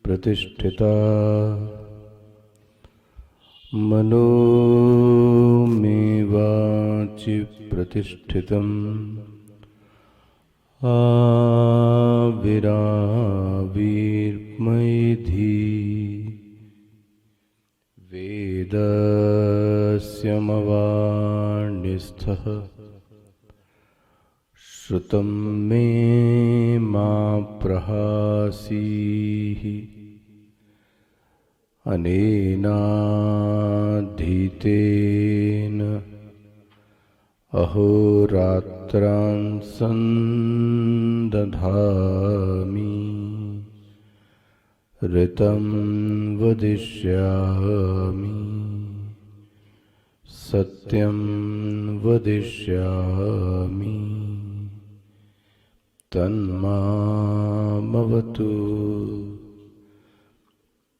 प्रतिष्ठिता मनो मे वाचि प्रतिष्ठितम् आविराविर्मैधि वेदस्यमवाण्यस्थः श्रुतं मे मा प्रहासीः अनेनाधीतेन अहोरात्रान् सन्दधामि ऋतं वदिष्यामि सत्यं वदिष्यामि तन्मामवतु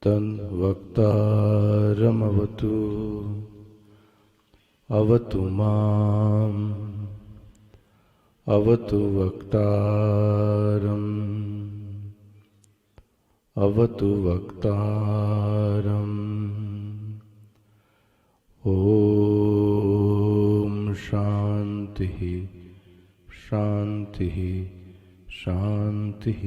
तन्वक्तारमवतु अवतु माम् अवतु वक्तारम् अवतु वक्तारम् ॐ शान्तिः शान्तिः शान्तिः।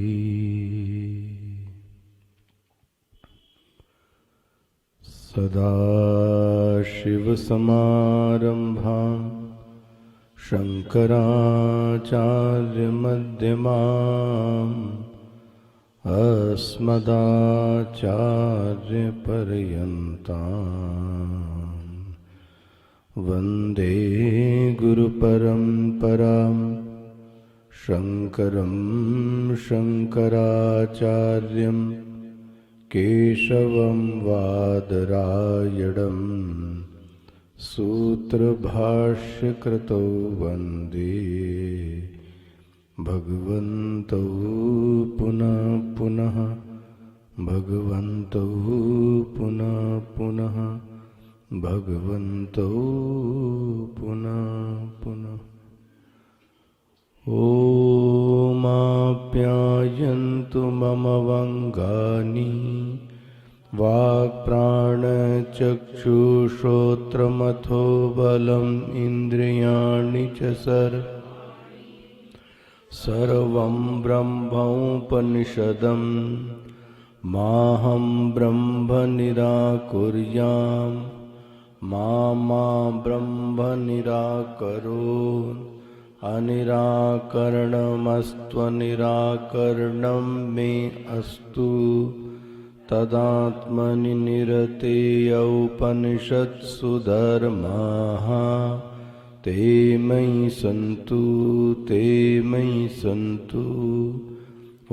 सदाशिवसमारम्भां शङ्कराचार्यमध्यमाम् अस्मदाचार्यपर्यन्ताम् वन्दे गुरुपरम्पराम् शङ्करं शङ्कराचार्यं केशवं वादरायणं सूत्रभाष्यकृतौ वन्दे भगवन्तौ पुनः पुनः भगवन्तौ पुनः पुनः भगवन्तौ पुनः पुनः। ओमाप्यायन्तु मम वङ्गानि वाक्प्राणचक्षुश्रोत्रमथो बलम् इन्द्रियाणि च सर्वं ब्रह्मोपनिषदं माहं ब्रह्म निराकुर्यां मा ब्रह्म निराकरोत् अनिराकरणमस्त्वनिराकरणं मे अस्तु तदात्मनि निरतेय उपनिषत्सु धर्माः ते मयि सन्तु ते मयि सन्तु।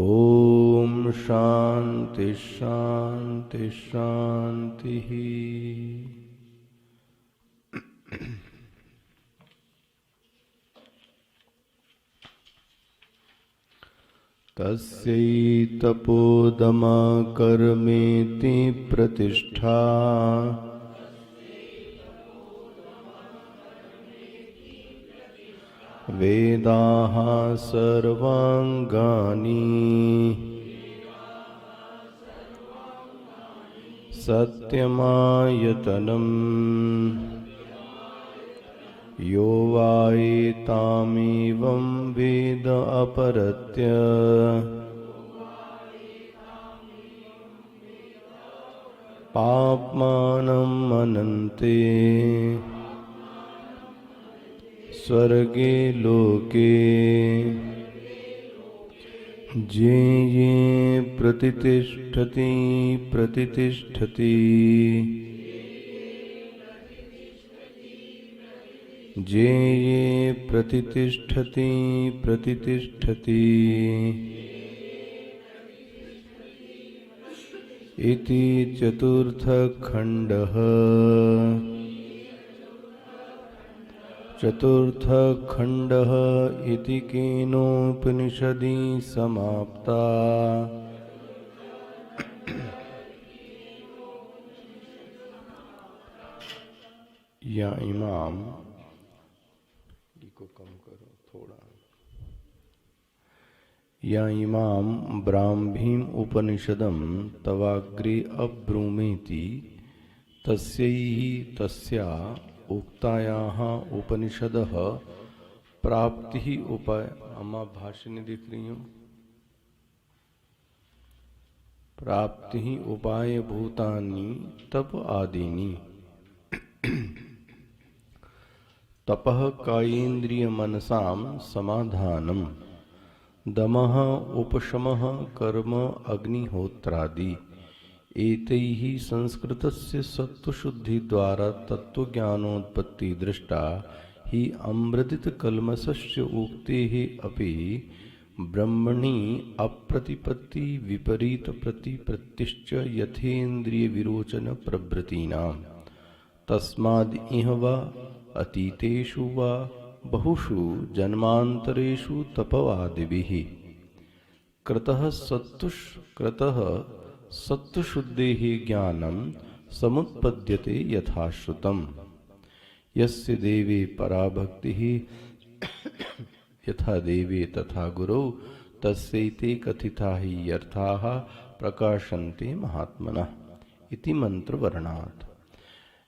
ॐ शान्ति शान्ति शान्तिः। तस्यैतपोदमा कर्मेति प्रतिष्ठा वेदाः सर्वाङ्गानि सत्यमायतनम् यो वायेतामेवं वेद अपरत्य पाप्मानं मनन्ते स्वर्गे लोके ये ये प्रतितिष्ठति प्रतितिष्ठति ये ये प्रतितिष्ठति प्रतितिष्ठति इति चतुर्थखण्डः चतुर्थखण्डः इति केनोपनिषदि समाप्ता। या इमाम को कम करो थोड़ा। या इमाम ब्राह्मीम उपनिषदम तवाग्रे अब्रूमेति तस्यैहि तस्या उक्तायाः उपनिषदः प्राप्ति उपाय। अम्मा भाष्य नहीं दिख रही हूँ। प्राप्ति उपाय भूतानि तप आदीनि। तपः कायेन्द्रिय मनसाम समाधानम दमः उपशमः कर्म अग्निहोत्रादि एतैः संस्कृतस्य सत्वशुद्धि द्वारा तत्वज्ञानोत्पत्ति दृष्टा हि अमृदित कल्मषस्य उक्तेः अपि ब्रह्मणि अप्रतिपत्ति विपरीत प्रतिपत्तिश्च यथेन्द्रिय विरोचन प्रवृत्तीनां तस्माद् इह वा अतीतेषु वा बहुषु जन्मान्तरेषु तपवादिभिः कृतः सत्वशुद्धेः ज्ञानं समुत्पद्यते यथाश्रुतम्। यस्य देवे पराभक्तिः यथा देवे तथा गुरौ तस्यैते कथिता हि यर्थाः प्रकाशन्ते महात्मनः इति मंत्रवर्णात्।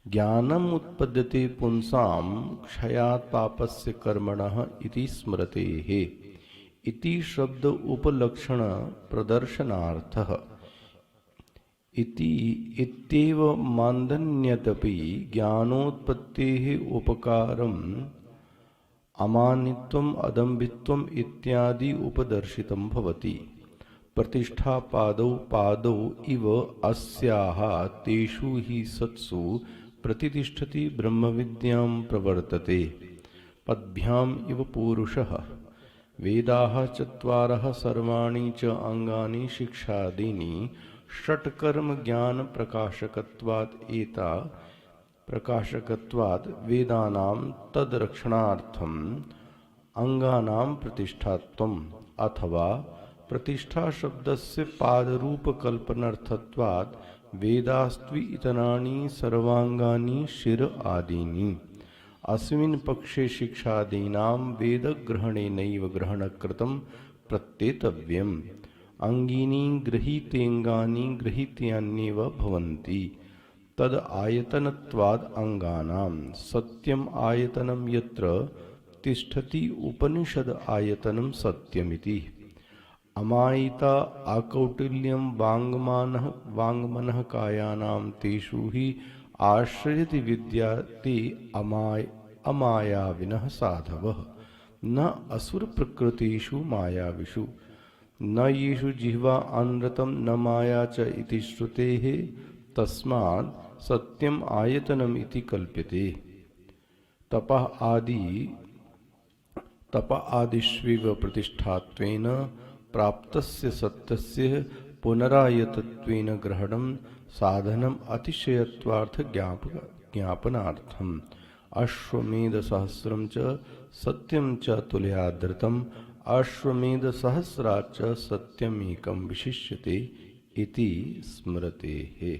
ज्ञानम् उत्पद्यते पुंसां क्षयात् पापस्य कर्मणः इति स्मृतेः इति शब्द उपलक्षण प्रदर्शनार्थः। इति इत्येव मान्दन्यदपि ज्ञानोत्पत्तेः उपकारम् अमानित्वम् अदम्भित्वम् इत्यादि उपदर्शितं भवति। प्रतिष्ठापादौ पादौ इव अस्याः तेषु हि सत्सु प्रतितिष्ठति ब्रह्मविद्यां प्रवर्तते। पद्भ्याम् इव पूरुषः। वेदाः चत्वारः सर्वाणि च अंगानि शिक्षादीनि षट्कर्म ज्ञान प्रकाशकत्वात् एता प्रकाशकत्वात् वेदानां तद्रक्षणार्थम् अंगानां प्रतिष्ठात्वम् अथवा प्रतिष्ठा शब्दस्य पादरूप कल्पनार्थत्वात् वेदास्त्वि इतराणि सर्वांगानि शिर आदीनि। अस्मिन् पक्षे शिक्षादीनां वेदग्रहणेनैव ग्रहणकृतं प्रत्येतव्यम्। अंगीनि गृहीतेऽङ्गानि गृहीत्यान्येव भवन्ति। तद आयतनत्वाद् अंगानां सत्यम् आयतनं यत्र तिष्ठति उपनिषद आयतनं सत्यमिति। अमायिता आकौटिल्यं वाङ्मनः कायानां तेषु हि आश्रयति विद्या ते अमायाविनः साधवः न असुर प्रकृतिषु मायाविषु न येषु जिह्वा अनृतं न माया च इति श्रुतेः तस्मात् सत्यम् आयतनम् इति कल्प्यते। तप आदिष्वेव प्रतिष्ठात्वेन प्राप्तस्य सत्यस्य पुनरायतत्वेन ग्रहणं साधनम् अतिशयत्वार्थ ज्ञापनार्थम्। अश्वमेधसहस्रं च सत्यं च तुल्यादृतम् अश्वमेधसहस्राच्च सत्यमेकं विशिष्यते इति स्मृतेः।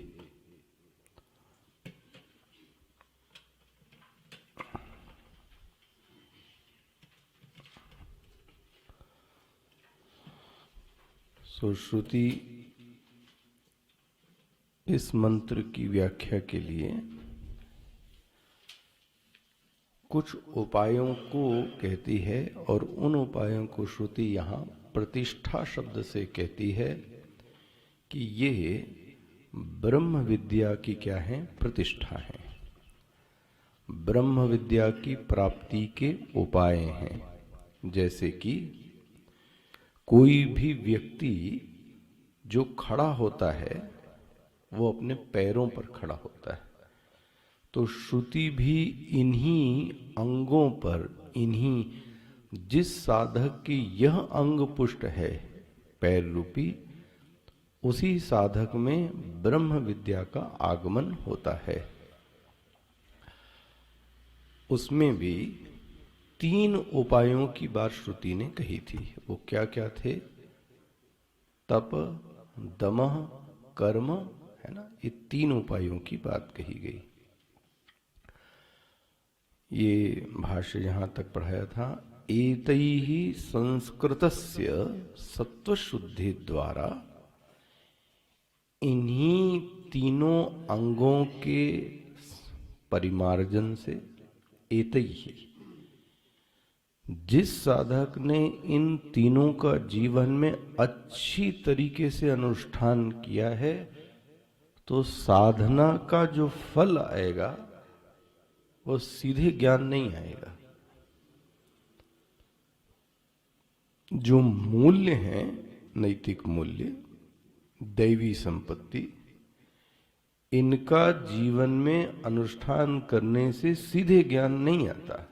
श्रुति इस मंत्र की व्याख्या के लिए कुछ उपायों को कहती है और उन उपायों को श्रुति यहाँ प्रतिष्ठा शब्द से कहती है कि ये ब्रह्म विद्या की क्या है? प्रतिष्ठा है। ब्रह्म विद्या की प्राप्ति के उपाय हैं। जैसे कि कोई भी व्यक्ति जो खड़ा होता है वो अपने पैरों पर खड़ा होता है, तो श्रुति भी इन्हीं अंगों पर, इन्हीं जिस साधक की यह अंग पुष्ट है पैर रूपी, उसी साधक में ब्रह्म विद्या का आगमन होता है। उसमें भी 3 उपायों की बात श्रुति ने कही थी। वो क्या क्या थे? तप, दमः, कर्म, है ना, ये 3 उपायों की बात कही गई। ये भाष्य जहां तक पढ़ाया था, एतैहि संस्कृतस्य सत्वशुद्धि द्वारा, इन्हीं तीनों अंगों के परिमार्जन से, एतैहि, जिस साधक ने इन तीनों का जीवन में अच्छी तरीके से अनुष्ठान किया है, तो साधना का जो फल आएगा वो सीधे ज्ञान नहीं आएगा। जो मूल्य हैं, नैतिक मूल्य, दैवी संपत्ति, इनका जीवन में अनुष्ठान करने से सीधे ज्ञान नहीं आता।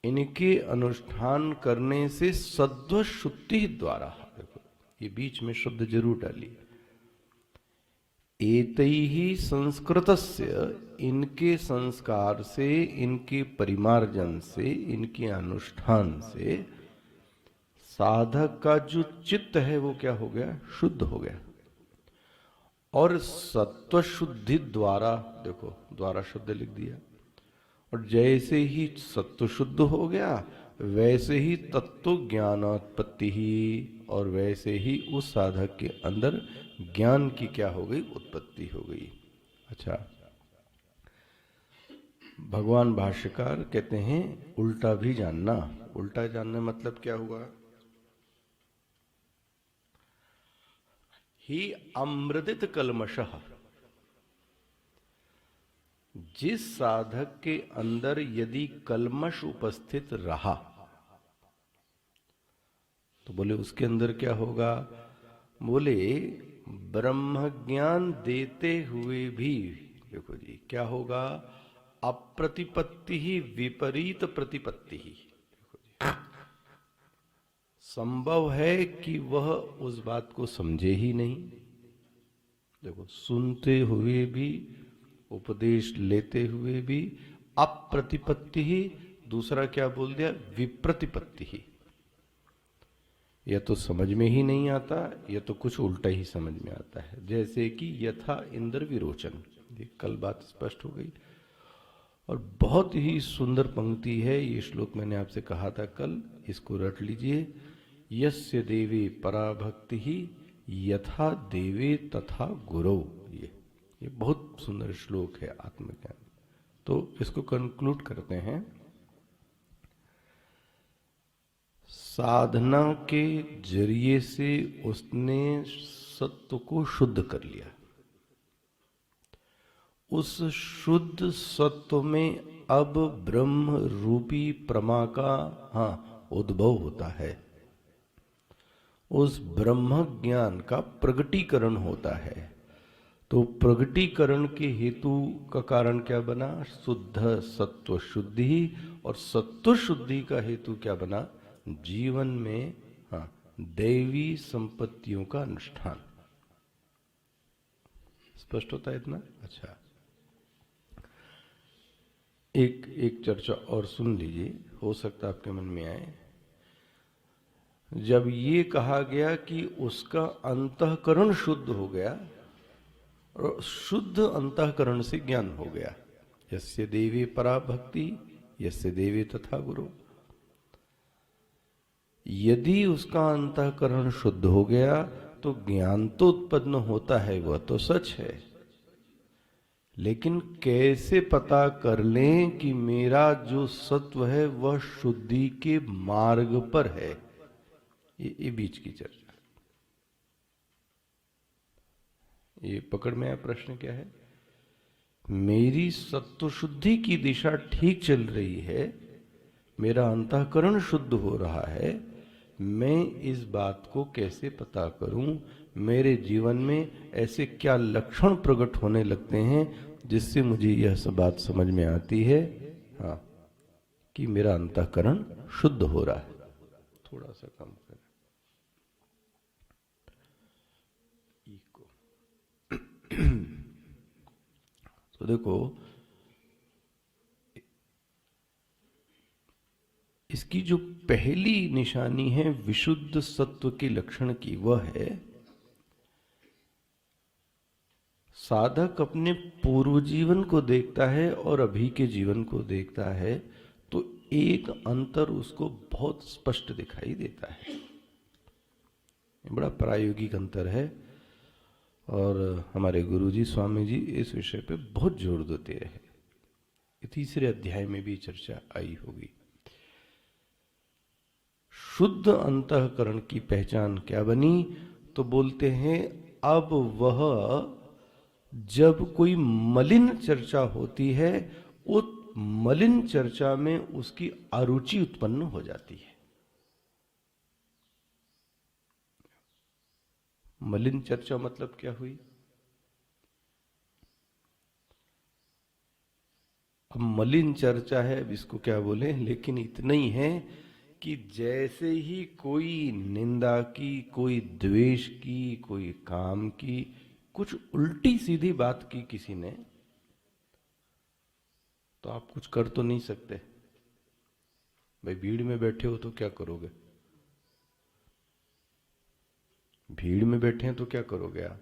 इनके अनुष्ठान करने से सत्व शुद्धि द्वारा, देखो ये बीच में शब्द जरूर डालिए, एतैहि संस्कृतस्य, इनके संस्कार से, इनके परिमार्जन से, इनके अनुष्ठान से साधक का जो चित्त है वो क्या हो गया? शुद्ध हो गया। और सत्व शुद्धि द्वारा, देखो द्वारा शब्द लिख दिया, और जैसे ही सत्व शुद्ध हो गया वैसे ही तत्व ज्ञानोत्पत्ति ही, और वैसे ही उस साधक के अंदर ज्ञान की क्या हो गई? उत्पत्ति हो गई। अच्छा, भगवान भाष्यकार कहते हैं उल्टा भी जानना। उल्टा जानना मतलब क्या हुआ? ही अमृदित कल्मषः, जिस साधक के अंदर यदि कल्मष उपस्थित रहा तो बोले उसके अंदर क्या होगा? बोले ब्रह्म ज्ञान देते हुए भी, देखो जी क्या होगा? अप्रतिपत्ति ही विपरीत प्रतिपत्ति ही। संभव है कि वह उस बात को समझे ही नहीं। देखो, सुनते हुए भी, उपदेश लेते हुए भी अप्रतिपत्ति ही, दूसरा क्या बोल दिया? विप्रतिपत्ति ही। या तो समझ में ही नहीं आता, या तो कुछ उल्टा ही समझ में आता है। जैसे कि यथा इंद्र विरोचन, कल बात स्पष्ट हो गई। और बहुत ही सुंदर पंक्ति है, ये श्लोक मैंने आपसे कहा था कल, इसको रट लीजिए। यस्य देवे पराभक्ति ही यथा देवे तथा गुरु। ये बहुत सुंदर श्लोक है आत्मज्ञान। तो इसको कंक्लूड करते हैं। साधना के जरिए से उसने सत्व को शुद्ध कर लिया। उस शुद्ध सत्व में अब ब्रह्म रूपी प्रमा का उद्भव होता है। उस ब्रह्म ज्ञान का प्रगटीकरण होता है। तो प्रगटीकरण के हेतु का कारण क्या बना? शुद्ध सत्व शुद्धि। और सत्व शुद्धि का हेतु क्या बना? जीवन में दैवी संपत्तियों का अनुष्ठान। स्पष्ट होता है इतना? अच्छा, एक चर्चा और सुन लीजिए, हो सकता है आपके मन में आए। जब ये कहा गया कि उसका अंतःकरण शुद्ध हो गया, और शुद्ध अंतःकरण से ज्ञान हो गया, यस्य देवी परा भक्ति यस्य देवी तथा गुरु। यदि उसका अंतःकरण शुद्ध हो गया तो ज्ञान तो उत्पन्न होता है, वह तो सच है। लेकिन कैसे पता कर लें कि मेरा जो सत्व है वह शुद्धि के मार्ग पर है? ये बीच की चर्चा। ये पकड़ में आया प्रश्न क्या है? मेरी सत्व शुद्धि की दिशा ठीक चल रही है, मेरा अंतःकरण शुद्ध हो रहा है, मैं इस बात को कैसे पता करूं? मेरे जीवन में ऐसे क्या लक्षण प्रकट होने लगते हैं जिससे मुझे यह सब बात समझ में आती है, हाँ, कि मेरा अंतःकरण शुद्ध हो रहा है। थोड़ा सा कम करें को। तो देखो, इसकी जो पहली निशानी है विशुद्ध सत्व के लक्षण की, वह है साधक अपने पूर्व जीवन को देखता है और अभी के जीवन को देखता है तो एक अंतर उसको बहुत स्पष्ट दिखाई देता है। बड़ा प्रायोगिक अंतर है और हमारे गुरुजी स्वामी जी इस विषय पे बहुत जोर देते रहे। तीसरे अध्याय में भी चर्चा आई होगी। शुद्ध अंतःकरण की पहचान क्या बनी? तो बोलते हैं अब वह जब कोई मलिन चर्चा होती है, उस मलिन चर्चा में उसकी अरुचि उत्पन्न हो जाती है। मलिन चर्चा मतलब क्या हुई? अब मलिन चर्चा है, अब इसको क्या बोले, लेकिन इतना ही है कि जैसे ही कोई निंदा की, कोई द्वेष की, कोई काम की, कुछ उल्टी सीधी बात की किसी ने, तो आप कुछ कर तो नहीं सकते। भाई भीड़ में बैठे हो तो क्या करोगे? भीड़ में बैठे हैं तो क्या करोगे आप?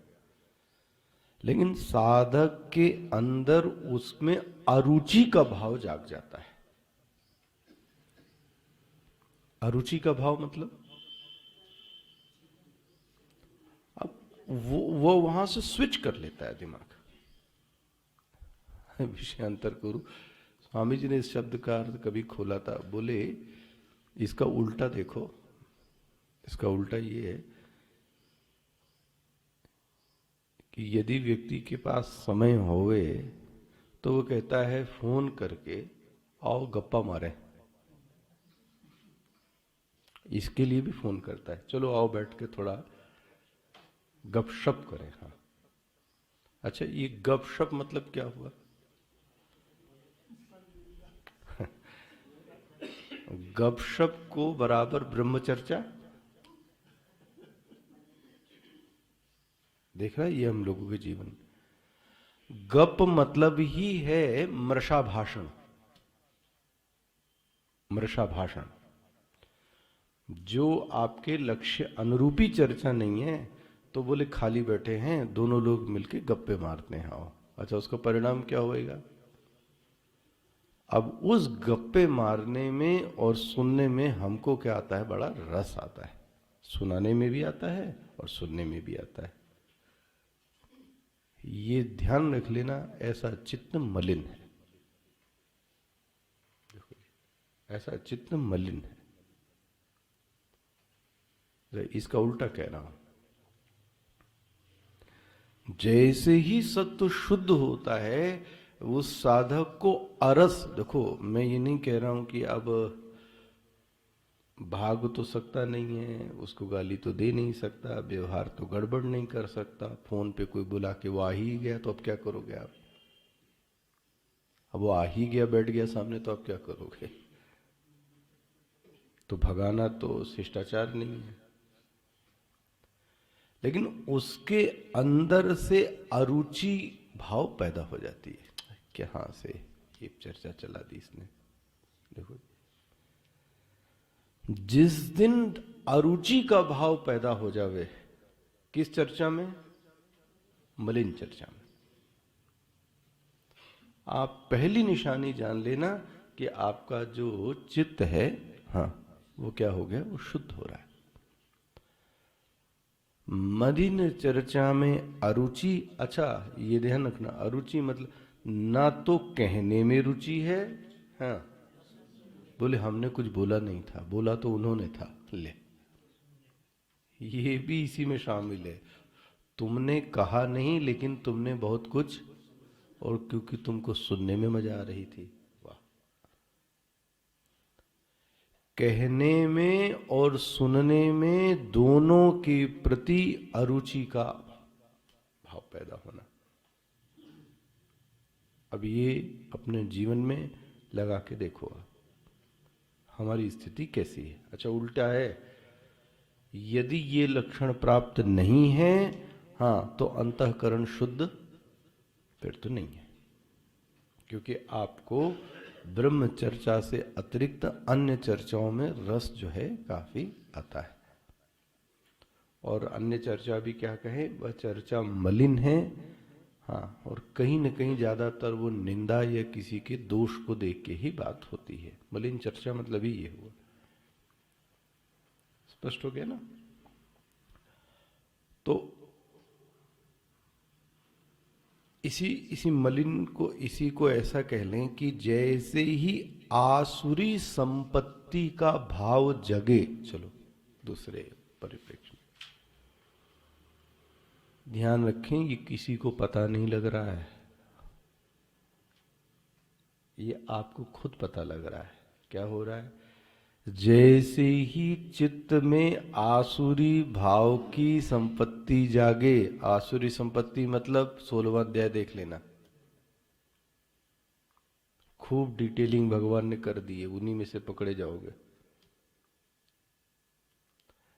लेकिन साधक के अंदर उसमें अरुचि का भाव जाग जाता है। अरुचि का भाव मतलब अब वो वहां से स्विच कर लेता है दिमाग। विषयांतर करूं, स्वामी जी ने इस शब्द का अर्थ कभी खोला था, बोले इसका उल्टा देखो। इसका उल्टा ये है कि यदि व्यक्ति के पास समय होवे तो वो कहता है फोन करके आओ गप्पा मारे। इसके लिए भी फोन करता है, चलो आओ बैठ के थोड़ा गपशप करें। हाँ, अच्छा, ये गपशप मतलब क्या हुआ? गपशप को बराबर ब्रह्मचर्चा। देख रहा है ये हम लोगों के जीवन। गप मतलब ही है मृषा भाषण। मृषा भाषण जो आपके लक्ष्य अनुरूपी चर्चा नहीं है, तो बोले खाली बैठे हैं दोनों लोग मिलके गप्पे मारते हैं, आओ। अच्छा, उसका परिणाम क्या होएगा? अब उस गप्पे मारने में और सुनने में हमको क्या आता है? बड़ा रस आता है। सुनाने में भी आता है और सुनने में भी आता है। ये ध्यान रख लेना, ऐसा चित्त मलिन है। ऐसा चित्त मलिन है। इसका उल्टा कह रहा हूं। जैसे ही सत्व शुद्ध होता है, उस साधक को अरस, देखो मैं ये नहीं कह रहा हूं कि अब भाग तो सकता नहीं है, उसको गाली तो दे नहीं सकता, व्यवहार तो गड़बड़ नहीं कर सकता, फोन पे कोई बुला के वो आ ही गया तो अब क्या करोगे आप? अब वो आ ही गया, बैठ गया सामने, तो अब क्या करोगे? तो भगाना तो शिष्टाचार नहीं है। लेकिन उसके अंदर से अरुचि भाव पैदा हो जाती है। कहां से ये चर्चा चला दी इसने? देखो, जिस दिन अरुचि का भाव पैदा हो जावे, किस चर्चा में? मलिन चर्चा में। आप पहली निशानी जान लेना कि आपका जो चित्त है, हाँ, वो क्या हो गया? वो शुद्ध हो रहा है। मलिन चर्चा में अरुचि, अच्छा ये ध्यान रखना, अरुचि मतलब ना तो कहने में रुचि है, हाँ, बोले हमने कुछ बोला नहीं था, बोला तो उन्होंने था, ले, ये भी इसी में शामिल है। तुमने कहा नहीं, लेकिन तुमने बहुत कुछ, और क्योंकि तुमको सुनने में मजा आ रही थी। वाह। कहने में और सुनने में दोनों के प्रति अरुचि का भाव पैदा होना। अब ये अपने जीवन में लगा के देखो, हमारी स्थिति कैसी है। अच्छा, उल्टा है, यदि ये लक्षण प्राप्त नहीं है, हाँ, तो अंतःकरण शुद्ध फिर तो नहीं है, क्योंकि आपको ब्रह्म चर्चा से अतिरिक्त अन्य चर्चाओं में रस जो है काफी आता है। और अन्य चर्चा भी क्या कहे, वह चर्चा मलिन है। हाँ, और कहीं न कहीं ज्यादातर वो निंदा या किसी के दोष को देख के ही बात होती है। मलिन चर्चा मतलब ही ये हुआ। स्पष्ट हो गया ना? तो इसी मलिन को, इसी को ऐसा कह लें कि जैसे ही आसुरी संपत्ति का भाव जगे, चलो दूसरे परिप्रेक्ष्य में ध्यान रखें, ये किसी को पता नहीं लग रहा है, ये आपको खुद पता लग रहा है। क्या हो रहा है? जैसे ही चित्त में आसुरी भाव की संपत्ति जागे, आसुरी संपत्ति मतलब 16वां अध्याय देख लेना, खूब डिटेलिंग भगवान ने कर दी है, उन्हीं में से पकड़े जाओगे।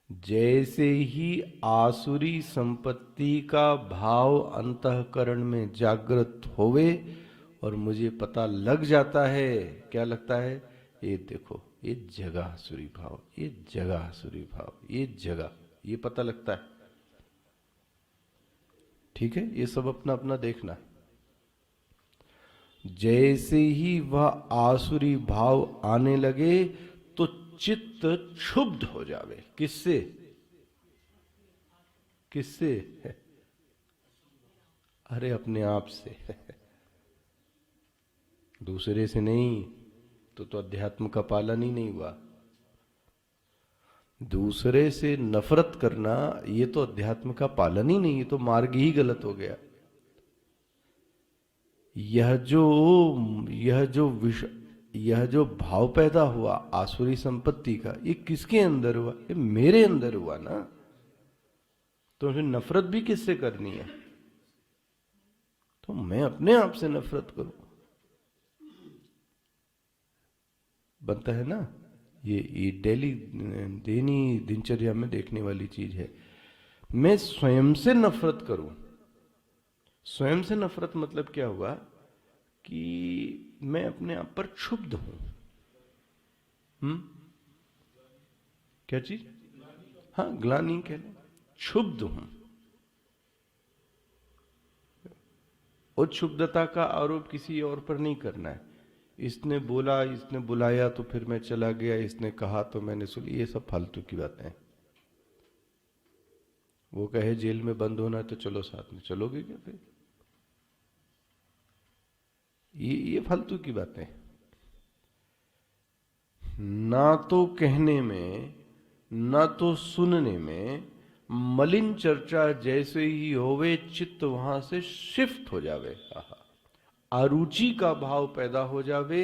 जैसे ही आसुरी संपत्ति का भाव अंतःकरण में जागृत होवे और मुझे पता लग जाता है, क्या लगता है? ये देखो, ये जगह आसुरी भाव, ये जगह आसुरी भाव, ये जगह, ये पता लगता है। ठीक है, ये सब अपना अपना देखना। जैसे ही वह आसुरी भाव आने लगे तो चित्त क्षुब्ध हो जावे। किससे? किससे? अरे अपने आप से। दूसरे से नहीं, तो अध्यात्म का पालन ही नहीं हुआ। दूसरे से नफरत करना, ये तो अध्यात्म का पालन ही नहीं, ये तो मार्ग ही गलत हो गया। यह जो भाव पैदा हुआ आसुरी संपत्ति का, ये किसके अंदर हुआ? ये मेरे अंदर हुआ ना। तो फिर नफरत भी किससे करनी है? तो मैं अपने आप से नफरत करूं, बनता है ना? ये डेली दैनिक दिनचर्या में देखने वाली चीज है। मैं स्वयं से नफरत करूं। स्वयं से नफरत मतलब क्या हुआ कि मैं अपने आप पर क्षुब्ध हूं। क्या चीज? हाँ, ग्लानि कह लें, क्षुब्ध हूं। और क्षुब्धता का आरोप किसी और पर नहीं करना है। इसने बोला, इसने बुलाया तो फिर मैं चला गया, इसने कहा तो मैंने सुनी, ये सब फालतू की बातें हैं। वो कहे जेल में बंद होना है तो चलो साथ में, चलोगे क्या फिर? ये फालतू की बातें। ना तो कहने में, ना तो सुनने में, मलिन चर्चा जैसे ही होवे चित्त वहां से शिफ्ट हो जावे, अरुचि का भाव पैदा हो जावे।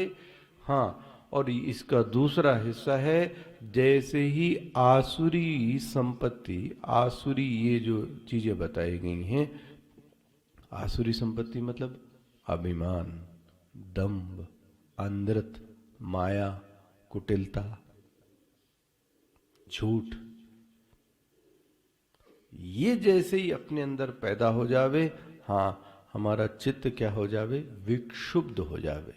हाँ, और इसका दूसरा हिस्सा है, जैसे ही आसुरी संपत्ति, आसुरी ये जो चीजें बताई गई हैं, आसुरी संपत्ति मतलब अभिमान, दंभ, अंधरत, माया, कुटिलता, झूठ, ये जैसे ही अपने अंदर पैदा हो जावे, हाँ, हमारा चित्त क्या हो जावे? विक्षुब्ध हो जावे।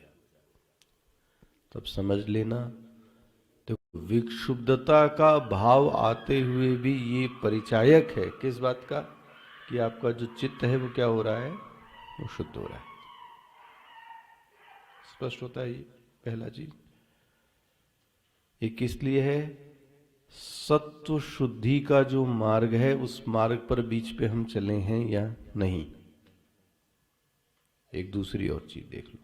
तब समझ लेना, तो विक्षुब्धता का भाव आते हुए भी ये परिचायक है किस बात का? कि आपका जो चित्त है वो क्या हो रहा है? वो शुद्ध हो रहा है। स्पष्ट होता है ये पहला चीज। ये किस लिए है? सत्व शुद्धि का जो मार्ग है, उस मार्ग पर बीच पे हम चले हैं या नहीं। एक दूसरी और चीज देख लो,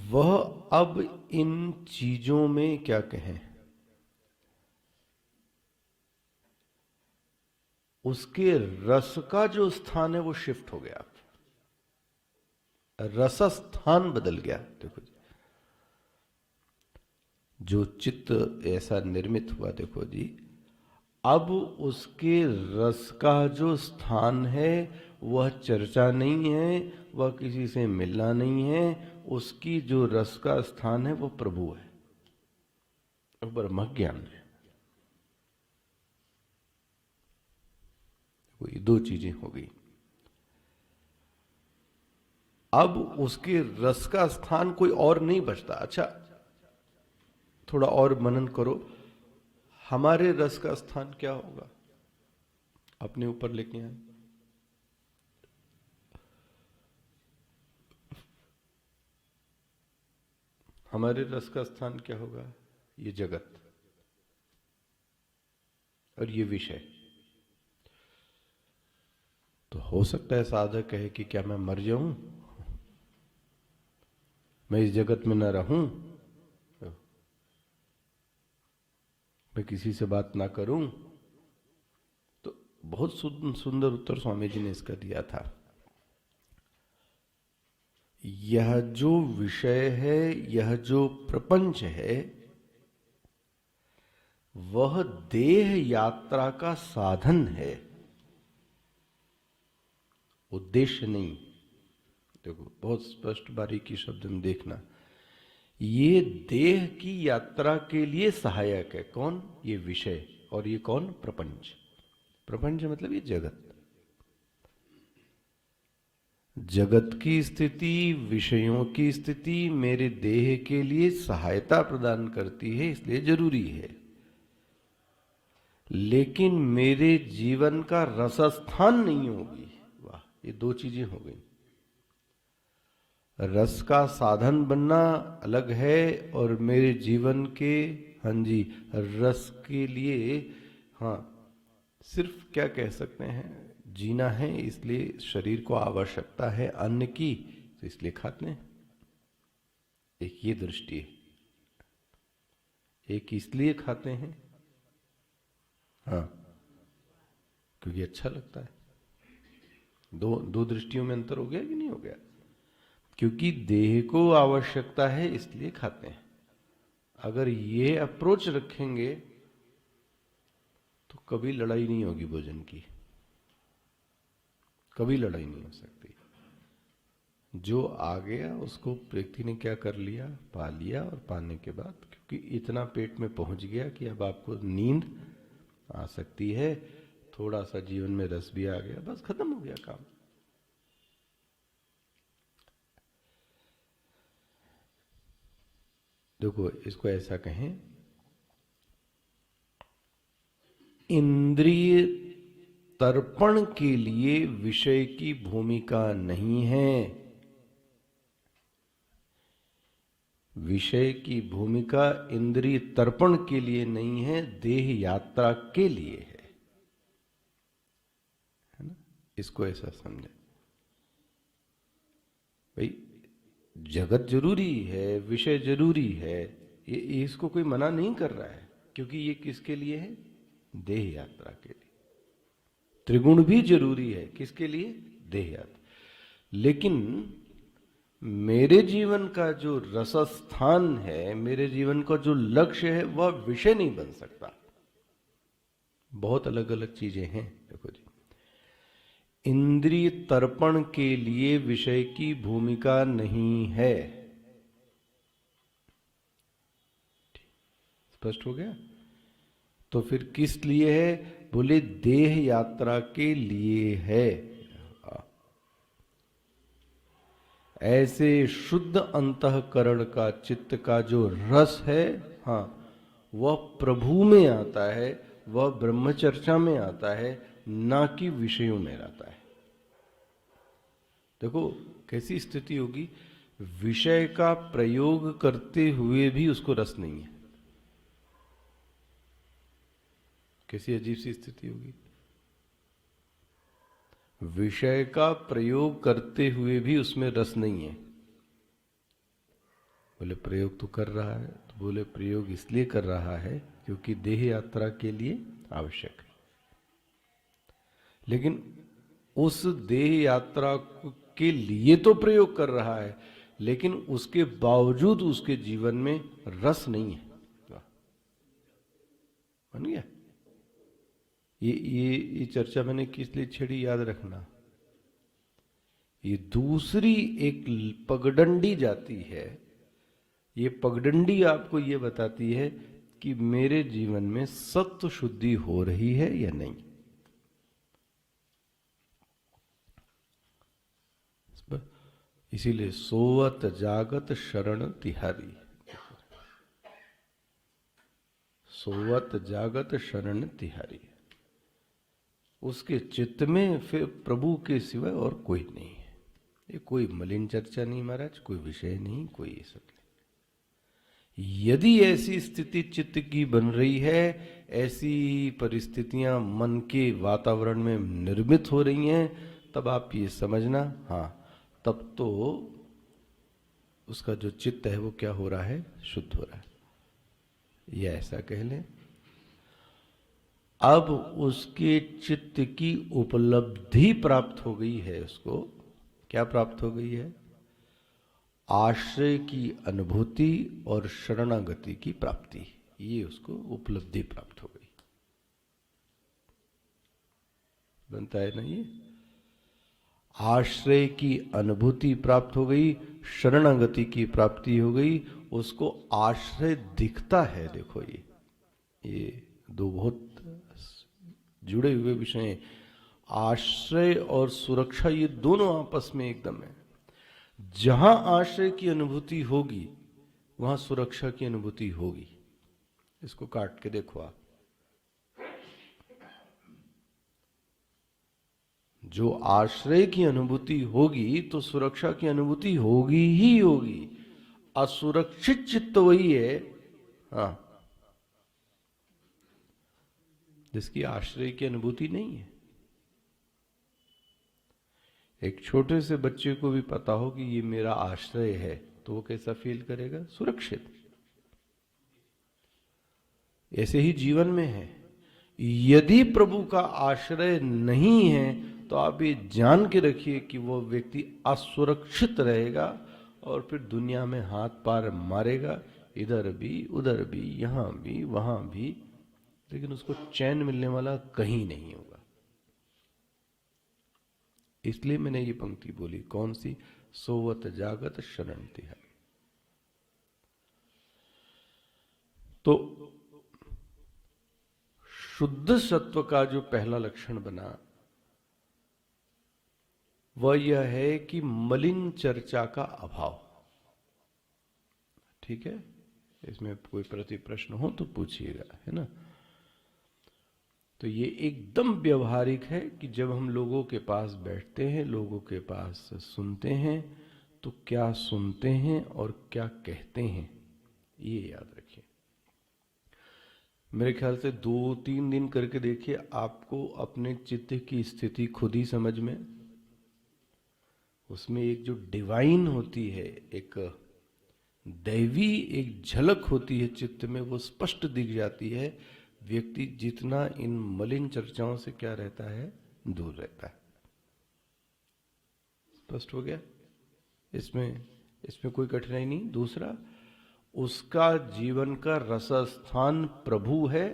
वह अब इन चीजों में क्या कहें, उसके रस का जो स्थान है वो शिफ्ट हो गया, रस स्थान बदल गया। देखो जी, जो चित्त ऐसा निर्मित हुआ, देखो जी, अब उसके रस का जो स्थान है वह चर्चा नहीं है, वह किसी से मिलना नहीं है, उसकी जो रस का स्थान है वो प्रभु है, वो ब्रह्म ज्ञान है। ये दो चीजें हो गई। अब उसके रस का स्थान कोई और नहीं बचता। अच्छा, थोड़ा और मनन करो, हमारे रस का स्थान क्या होगा, अपने ऊपर लेके आए। हमारे रस का स्थान क्या होगा, ये जगत और ये विषय। तो हो सकता है साधक कहे कि क्या मैं मर जाऊं, मैं इस जगत में न रहूं, मैं किसी से बात ना करूं। तो बहुत सुंदर उत्तर स्वामी जी ने इसका दिया था। यह जो विषय है, यह जो प्रपंच है, वह देह यात्रा का साधन है, उद्देश्य नहीं। देखो, बहुत स्पष्ट बारीकी शब्द में देखना, ये देह की यात्रा के लिए सहायक है। कौन? ये विषय। और ये कौन? प्रपंच। प्रपंच मतलब ये जगत। जगत की स्थिति, विषयों की स्थिति मेरे देह के लिए सहायता प्रदान करती है, इसलिए जरूरी है। लेकिन मेरे जीवन का रसस्थान नहीं होगी। वाह, ये दो चीजें हो गई। रस का साधन बनना अलग है, और मेरे जीवन के, हाँ जी, रस के लिए, हाँ, सिर्फ क्या कह सकते हैं, जीना है, इसलिए शरीर को आवश्यकता है अन्न की, तो इसलिए खाते हैं। एक ये दृष्टि है। एक इसलिए खाते हैं, हाँ, क्योंकि अच्छा लगता है। दो दो दृष्टियों में अंतर हो गया कि नहीं हो गया? क्योंकि देह को आवश्यकता है इसलिए खाते हैं। अगर ये अप्रोच रखेंगे तो कभी लड़ाई नहीं होगी भोजन की, कभी लड़ाई नहीं हो सकती। जो आ गया उसको व्यक्ति ने क्या कर लिया, पा लिया, और पाने के बाद क्योंकि इतना पेट में पहुंच गया कि अब आपको नींद आ सकती है, थोड़ा सा जीवन में रस भी आ गया, बस खत्म हो गया काम। देखो, इसको ऐसा कहें, इंद्रिय तर्पण के लिए विषय की भूमिका नहीं है, विषय की भूमिका इंद्रिय तर्पण के लिए नहीं है, देह यात्रा के लिए है ना? इसको ऐसा समझे भाई, जगत जरूरी है, विषय जरूरी है, ये इसको कोई मना नहीं कर रहा है, क्योंकि ये किसके लिए है? देह यात्रा के लिए। त्रिगुण भी जरूरी है, किसके लिए? देह यात्रा। लेकिन मेरे जीवन का जो रसस्थान है, मेरे जीवन का जो लक्ष्य है, वह विषय नहीं बन सकता। बहुत अलग अलग चीजें हैं। देखो जी, इंद्रिय तर्पण के लिए विषय की भूमिका नहीं है। स्पष्ट हो गया? तो फिर किस लिए है? बोले देह यात्रा के लिए है। ऐसे शुद्ध अंतःकरण का, चित्त का जो रस है, हाँ, वह प्रभु में आता है, वह ब्रह्मचर्चा में आता है, ना कि विषयों में आता है। देखो कैसी स्थिति होगी, विषय का प्रयोग करते हुए भी उसको रस नहीं है। कैसी अजीब सी स्थिति होगी, विषय का प्रयोग करते हुए भी उसमें रस नहीं है। बोले प्रयोग तो कर रहा है। तो बोले प्रयोग इसलिए कर रहा है क्योंकि देह यात्रा के लिए आवश्यक है। लेकिन उस देह यात्रा के लिए तो प्रयोग कर रहा है, लेकिन उसके बावजूद उसके जीवन में रस नहीं है। बन गया? ये चर्चा मैंने किस लिए छेड़ी, याद रखना। ये दूसरी एक पगडंडी जाती है। ये पगडंडी आपको ये बताती है कि मेरे जीवन में सत्व शुद्धि हो रही है या नहीं। इसीलिए सोवत जागत शरण तिहारी, सोवत जागत शरण तिहारी। उसके चित्त में फिर प्रभु के सिवाय और कोई नहीं है। ये कोई मलिन चर्चा नहीं महाराज, कोई विषय नहीं, कोई ये सब नहीं। यदि ऐसी स्थिति चित्त की बन रही है, ऐसी परिस्थितियां मन के वातावरण में निर्मित हो रही हैं, तब आप ये समझना, हाँ, तब तो उसका जो चित्त है वो क्या हो रहा है, शुद्ध हो रहा है। यह ऐसा कह लें। अब उसके चित्त की उपलब्धि प्राप्त हो गई है। उसको क्या प्राप्त हो गई है? आश्रय की अनुभूति और शरणागति की प्राप्ति। ये उसको उपलब्धि प्राप्त हो गई। बनता है ना ये? आश्रय की अनुभूति प्राप्त हो गई, शरणागति की प्राप्ति हो गई। उसको आश्रय दिखता है। देखो ये दो बहुत जुड़े हुए विषय हैं। आश्रय और सुरक्षा ये दोनों आपस में एकदम है। जहां आश्रय की अनुभूति होगी वहां सुरक्षा की अनुभूति होगी। इसको काट के देखो आप। जो आश्रय की अनुभूति होगी तो सुरक्षा की अनुभूति होगी ही होगी। असुरक्षित चित्त वही है, हाँ, जिसकी आश्रय की अनुभूति नहीं है। एक छोटे से बच्चे को भी पता हो कि ये मेरा आश्रय है, तो वो कैसा फील करेगा? सुरक्षित। ऐसे ही जीवन में है। यदि प्रभु का आश्रय नहीं है तो आप ये जान के रखिए कि वो व्यक्ति असुरक्षित रहेगा और फिर दुनिया में हाथ पार मारेगा, इधर भी उधर भी, यहां भी वहां भी, लेकिन उसको चैन मिलने वाला कहीं नहीं होगा। इसलिए मैंने ये पंक्ति बोली, कौन सी? सोवत जागत शरण तिहारी। तो शुद्ध सत्व का जो पहला लक्षण बना वह यह है कि मलिन चर्चा का अभाव। ठीक है, इसमें कोई प्रति प्रश्न हो तो पूछिएगा, है ना। तो ये एकदम व्यवहारिक है कि जब हम लोगों के पास बैठते हैं, लोगों के पास सुनते हैं, तो क्या सुनते हैं और क्या कहते हैं, ये याद रखिए। मेरे ख्याल से 2-3 दिन करके देखिए, आपको अपने चित्त की स्थिति खुद ही समझ में, उसमें एक जो डिवाइन होती है, एक दैवी एक झलक होती है चित्त में, वो स्पष्ट दिख जाती है। व्यक्ति जितना इन मलिन चर्चाओं से क्या रहता है, दूर रहता है। स्पष्ट हो गया? इसमें कोई कठिनाई नहीं। दूसरा, उसका जीवन का रसस्थान प्रभु है।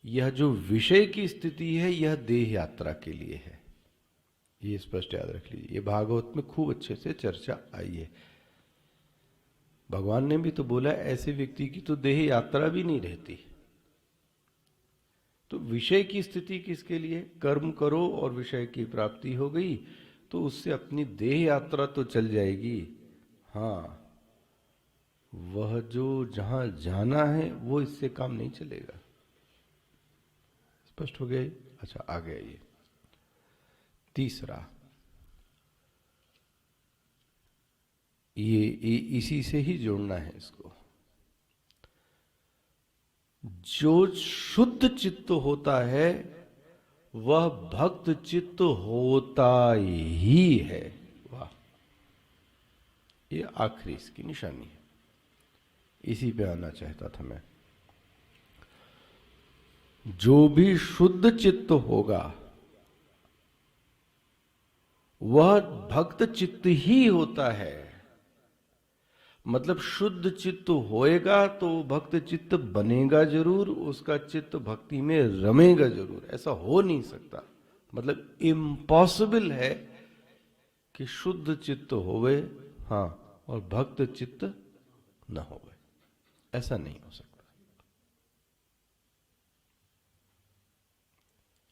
यह जो विषय की स्थिति है यह देह यात्रा के लिए है। ये स्पष्ट याद रख लीजिए। ये भागवत में खूब अच्छे से चर्चा आई है। भगवान ने भी तो बोला, ऐसे व्यक्ति की तो देह यात्रा भी नहीं रहती। तो विषय की स्थिति किसके लिए? कर्म करो और विषय की प्राप्ति हो गई तो उससे अपनी देह यात्रा तो चल जाएगी। हाँ, वह जो जहां जाना है वो इससे काम नहीं चलेगा। स्पष्ट हो गया? अच्छा, आ गया ये तीसरा। ये इसी से ही जोड़ना है इसको। जो शुद्ध चित्त होता है वह भक्त चित्त होता ही है। वाह! ये आखिरी इसकी निशानी है, इसी पे आना चाहता था मैं। जो भी शुद्ध चित्त होगा वह भक्त चित्त ही होता है। मतलब शुद्ध चित्त होएगा तो भक्त चित्त बनेगा जरूर, उसका चित्त भक्ति में रमेगा जरूर। ऐसा हो नहीं सकता, मतलब इम्पॉसिबल है कि शुद्ध चित्त होवे हाँ और भक्त चित्त न होवे, ऐसा नहीं हो सकता।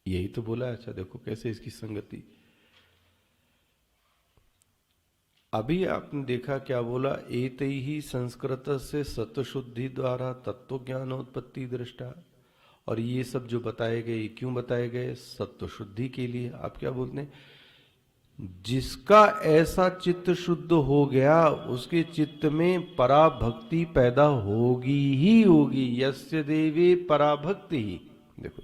यही तो बोला। अच्छा देखो कैसे इसकी संगति। अभी आपने देखा क्या बोला, एतैहि संस्कृत से सत्शुद्धि द्वारा तत्व ज्ञानोत्पत्ति दृष्टा। और ये सब जो बताए गए क्यों बताए गए? सत्व शुद्धि के लिए। आप क्या बोलते हैं? जिसका ऐसा चित्त शुद्ध हो गया उसके चित्त में पराभक्ति पैदा होगी ही होगी। यस्य देवे पराभक्ति ही। देखो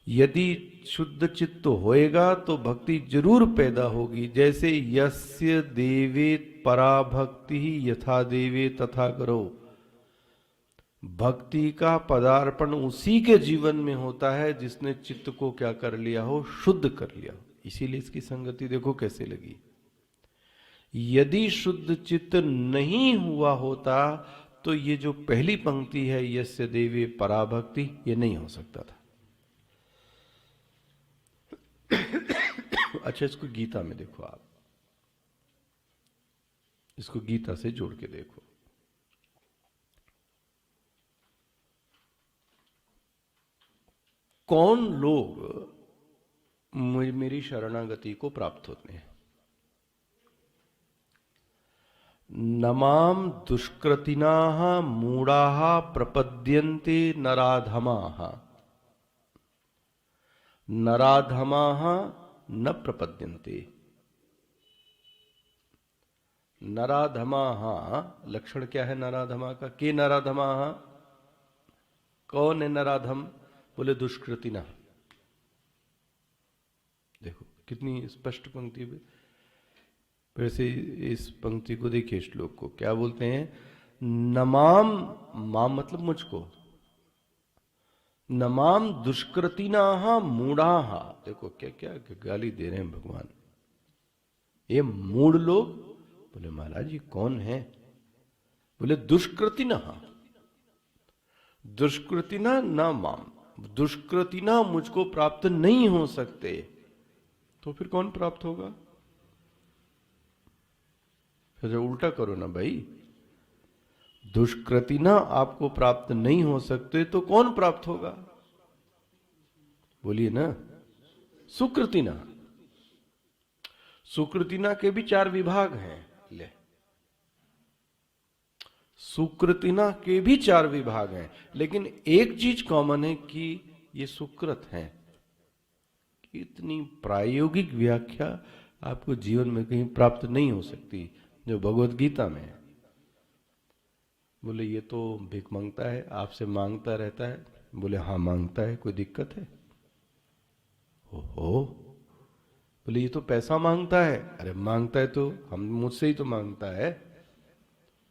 यदि शुद्ध चित्त होएगा तो भक्ति जरूर पैदा होगी। जैसे यस्य देवे पराभक्ति यथा देवे तथा करो, भक्ति का पदार्पण उसी के जीवन में होता है जिसने चित्त को क्या कर लिया हो, शुद्ध कर लिया हो। इसीलिए इसकी संगति देखो कैसे लगी। यदि शुद्ध चित्त नहीं हुआ होता तो ये जो पहली पंक्ति है यस्य देवे पराभक्ति, ये नहीं हो सकता था। अच्छा इसको गीता में देखो, आप इसको गीता से जोड़ के देखो। कौन लोग मेरी शरणागति को प्राप्त होते हैं? नमाम दुष्कृतिनाः मूढ़ाः प्रपद्यन्ते नराधमाः, नराधमाः न प्रपद्यन्ते। नराधमाः लक्षण क्या है नराधमा का? के नराधमाः, कौन है नराधम? बोले दुष्कृतिना। देखो कितनी स्पष्ट पंक्ति है। फिर से इस पंक्ति को देखिए, श्लोक को क्या बोलते हैं? नमाम, माम मतलब मुझको, नमाम दुष्कृतिना मूढ़ा। देखो क्या क्या गाली दे रहे हैं भगवान। ये मूढ़ लोग। बोले महाराज ये कौन है? बोले दुष्कृतिना, दुष्कृतिना न माम, दुष्कृतिना मुझको प्राप्त नहीं हो सकते। तो फिर कौन प्राप्त होगा? फिर उल्टा करो ना भाई, दुष्कृतिना आपको प्राप्त नहीं हो सकते तो कौन प्राप्त होगा? बोलिए ना, सुकृतिना। सुकृतिना के भी 4 विभाग हैं। ले, सुकृतिना के भी 4 विभाग हैं, लेकिन एक चीज कॉमन है कि ये सुकृत हैं। इतनी प्रायोगिक व्याख्या आपको जीवन में कहीं प्राप्त नहीं हो सकती जो भगवत गीता में है। बोले ये तो भीख मांगता है, आपसे मांगता रहता है। बोले हाँ मांगता है, कोई दिक्कत है? ओहो। बोले ये तो पैसा मांगता है। अरे मांगता है तो हम मुझसे ही तो मांगता है।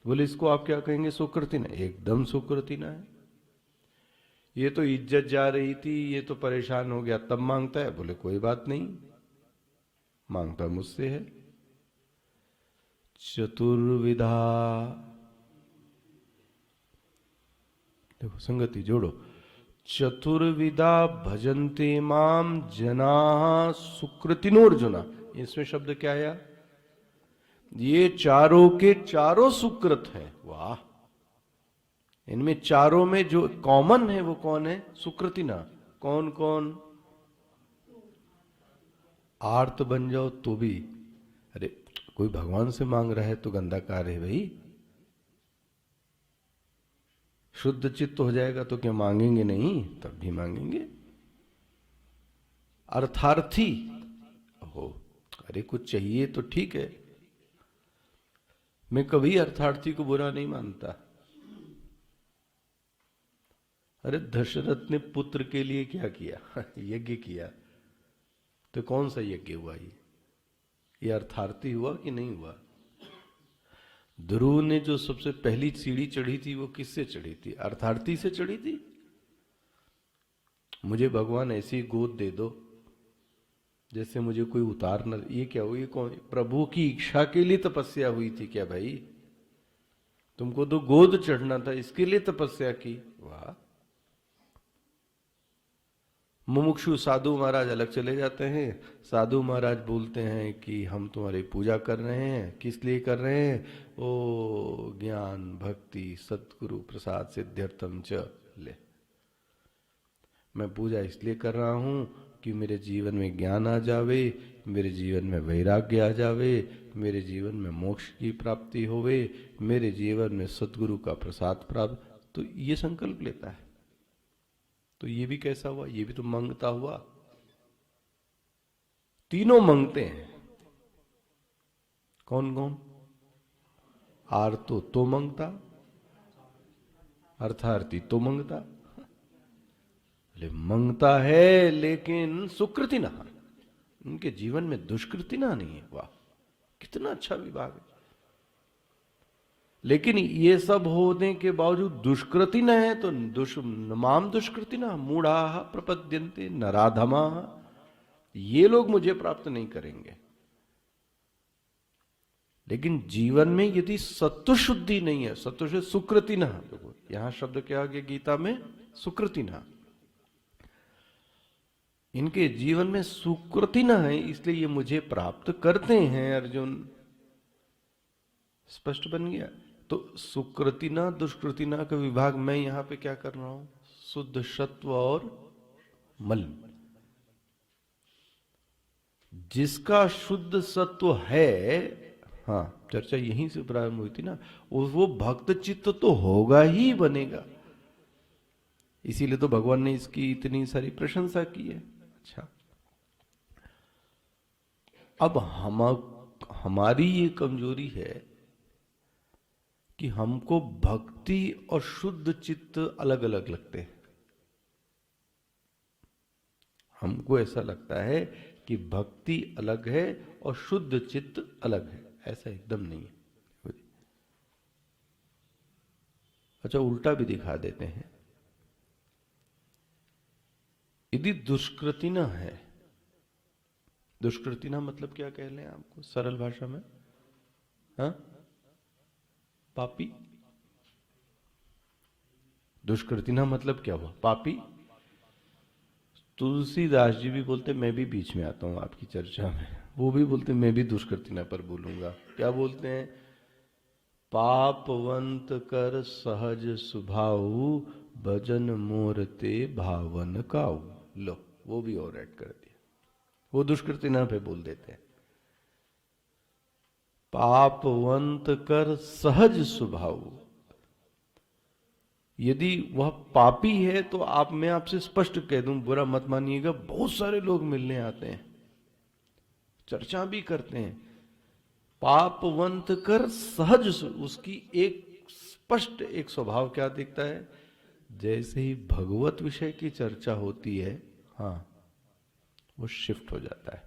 बोले इसको आप क्या कहेंगे? सुकृतिना। एकदम सुकृतिना है। ये तो इज्जत जा रही थी, ये तो परेशान हो गया तब मांगता है। बोले कोई बात नहीं, मांगता मुझसे है। चतुर्विधा, देखो संगति जोड़ो। चतुर्विधा भजन्ते माम जना सुकृतिनोर्जुना। इसमें शब्द क्या आया? ये चारों के चारों सुकृत है। वाह। इनमें चारों में जो कॉमन है वो कौन है? सुकृतिना। कौन कौन? आर्त बन जाओ तो भी। अरे कोई भगवान से मांग रहा है तो गंदा कार्य है भाई। शुद्ध चित्त हो जाएगा तो क्या मांगेंगे नहीं? तब भी मांगेंगे। अर्थार्थी हो, अरे कुछ चाहिए तो ठीक है। मैं कभी अर्थार्थी को बुरा नहीं मानता। अरे दशरथ ने पुत्र के लिए क्या किया? यज्ञ किया। तो कौन सा यज्ञ हुआ ये अर्थार्थी हुआ कि नहीं हुआ? ध्रुव ने जो सबसे पहली सीढ़ी चढ़ी थी वो किससे चढ़ी थी? अर्थार्थी से चढ़ी थी। मुझे भगवान ऐसी गोद दे दो जैसे मुझे कोई उतार न, ये क्या हुई? कौन? प्रभु की इच्छा के लिए तपस्या हुई थी क्या भाई? तुमको तो गोद चढ़ना था, इसके लिए तपस्या की। वाह। मुमुक्षु साधु महाराज अलग चले जाते हैं। साधु महाराज बोलते हैं कि हम तुम्हारी पूजा कर रहे हैं। किस लिए कर रहे हैं? ओ ज्ञान भक्ति सतगुरु प्रसाद सिद्ध्यर्थम च। ले, मैं पूजा इसलिए कर रहा हूं कि मेरे जीवन में ज्ञान आ जावे, मेरे जीवन में वैराग्य आ जावे, मेरे जीवन में मोक्ष की प्राप्ति होवे, मेरे जीवन में सतगुरु का प्रसाद प्राप्त। तो ये संकल्प लेता है। तो ये भी कैसा हुआ? ये भी तो मांगता हुआ। तीनों मांगते हैं। कौन कौन? आर्तो तो मांगता, अर्थार्थी तो मांगता। मांगता है लेकिन सुकृति ना, उनके जीवन में दुष्कृति ना नहीं है। वाह, कितना अच्छा विभाग है। लेकिन ये सब होने के बावजूद दुष्कृति न है तो माम दुष्कृति ना मूढ़ा प्रपद्यन्ते नराधमा, ये लोग मुझे प्राप्त नहीं करेंगे। लेकिन जीवन में यदि सत्व शुद्धि नहीं है, सत्व से सुकृति ना, देखो यहां शब्द क्या आ गया गीता में? सुकृति ना। इनके जीवन में सुकृति ना है, इसलिए ये मुझे प्राप्त करते हैं। अर्जुन, स्पष्ट बन गया। तो सुकृतिना दुष्कृतिना का विभाग मैं यहां पे क्या कर रहा हूं? शुद्ध सत्व और मल। जिसका शुद्ध सत्व है, हाँ चर्चा यहीं से प्रारंभ हुई थी ना, वो भक्त चित्त तो होगा ही बनेगा। इसीलिए तो भगवान ने इसकी इतनी सारी प्रशंसा की है। अच्छा, अब हमारी ये कमजोरी है कि हमको भक्ति और शुद्ध चित्त अलग अलग लगते हैं। हमको ऐसा लगता है कि भक्ति अलग है और शुद्ध चित्त अलग है। ऐसा एकदम नहीं है। अच्छा, उल्टा भी दिखा देते हैं। यदि दुष्कृतिना है, दुष्कृतिना मतलब क्या कह लें आपको सरल भाषा में? हाँ, पापी। दुष्कृतिना मतलब क्या हुआ? पापी। तुलसीदास जी भी बोलते, मैं भी बीच में आता हूं आपकी चर्चा में, वो भी बोलते मैं भी दुष्कृतिना पर बोलूंगा। क्या बोलते हैं? पापवंत कर सहज स्वभाव, भजन मोरते भावन काऊ। लो, वो भी और ऐड कर दिया। वो दुष्कृतिना पे बोल देते हैं। पापवंत कर सहज स्वभाव। यदि वह पापी है तो मैं आपसे स्पष्ट कह दूं, बुरा मत मानिएगा, बहुत सारे लोग मिलने आते हैं, चर्चा भी करते हैं। पापवंत कर सहज, उसकी एक स्पष्ट एक स्वभाव क्या दिखता है? जैसे ही भगवत विषय की चर्चा होती है, हाँ, वो शिफ्ट हो जाता है।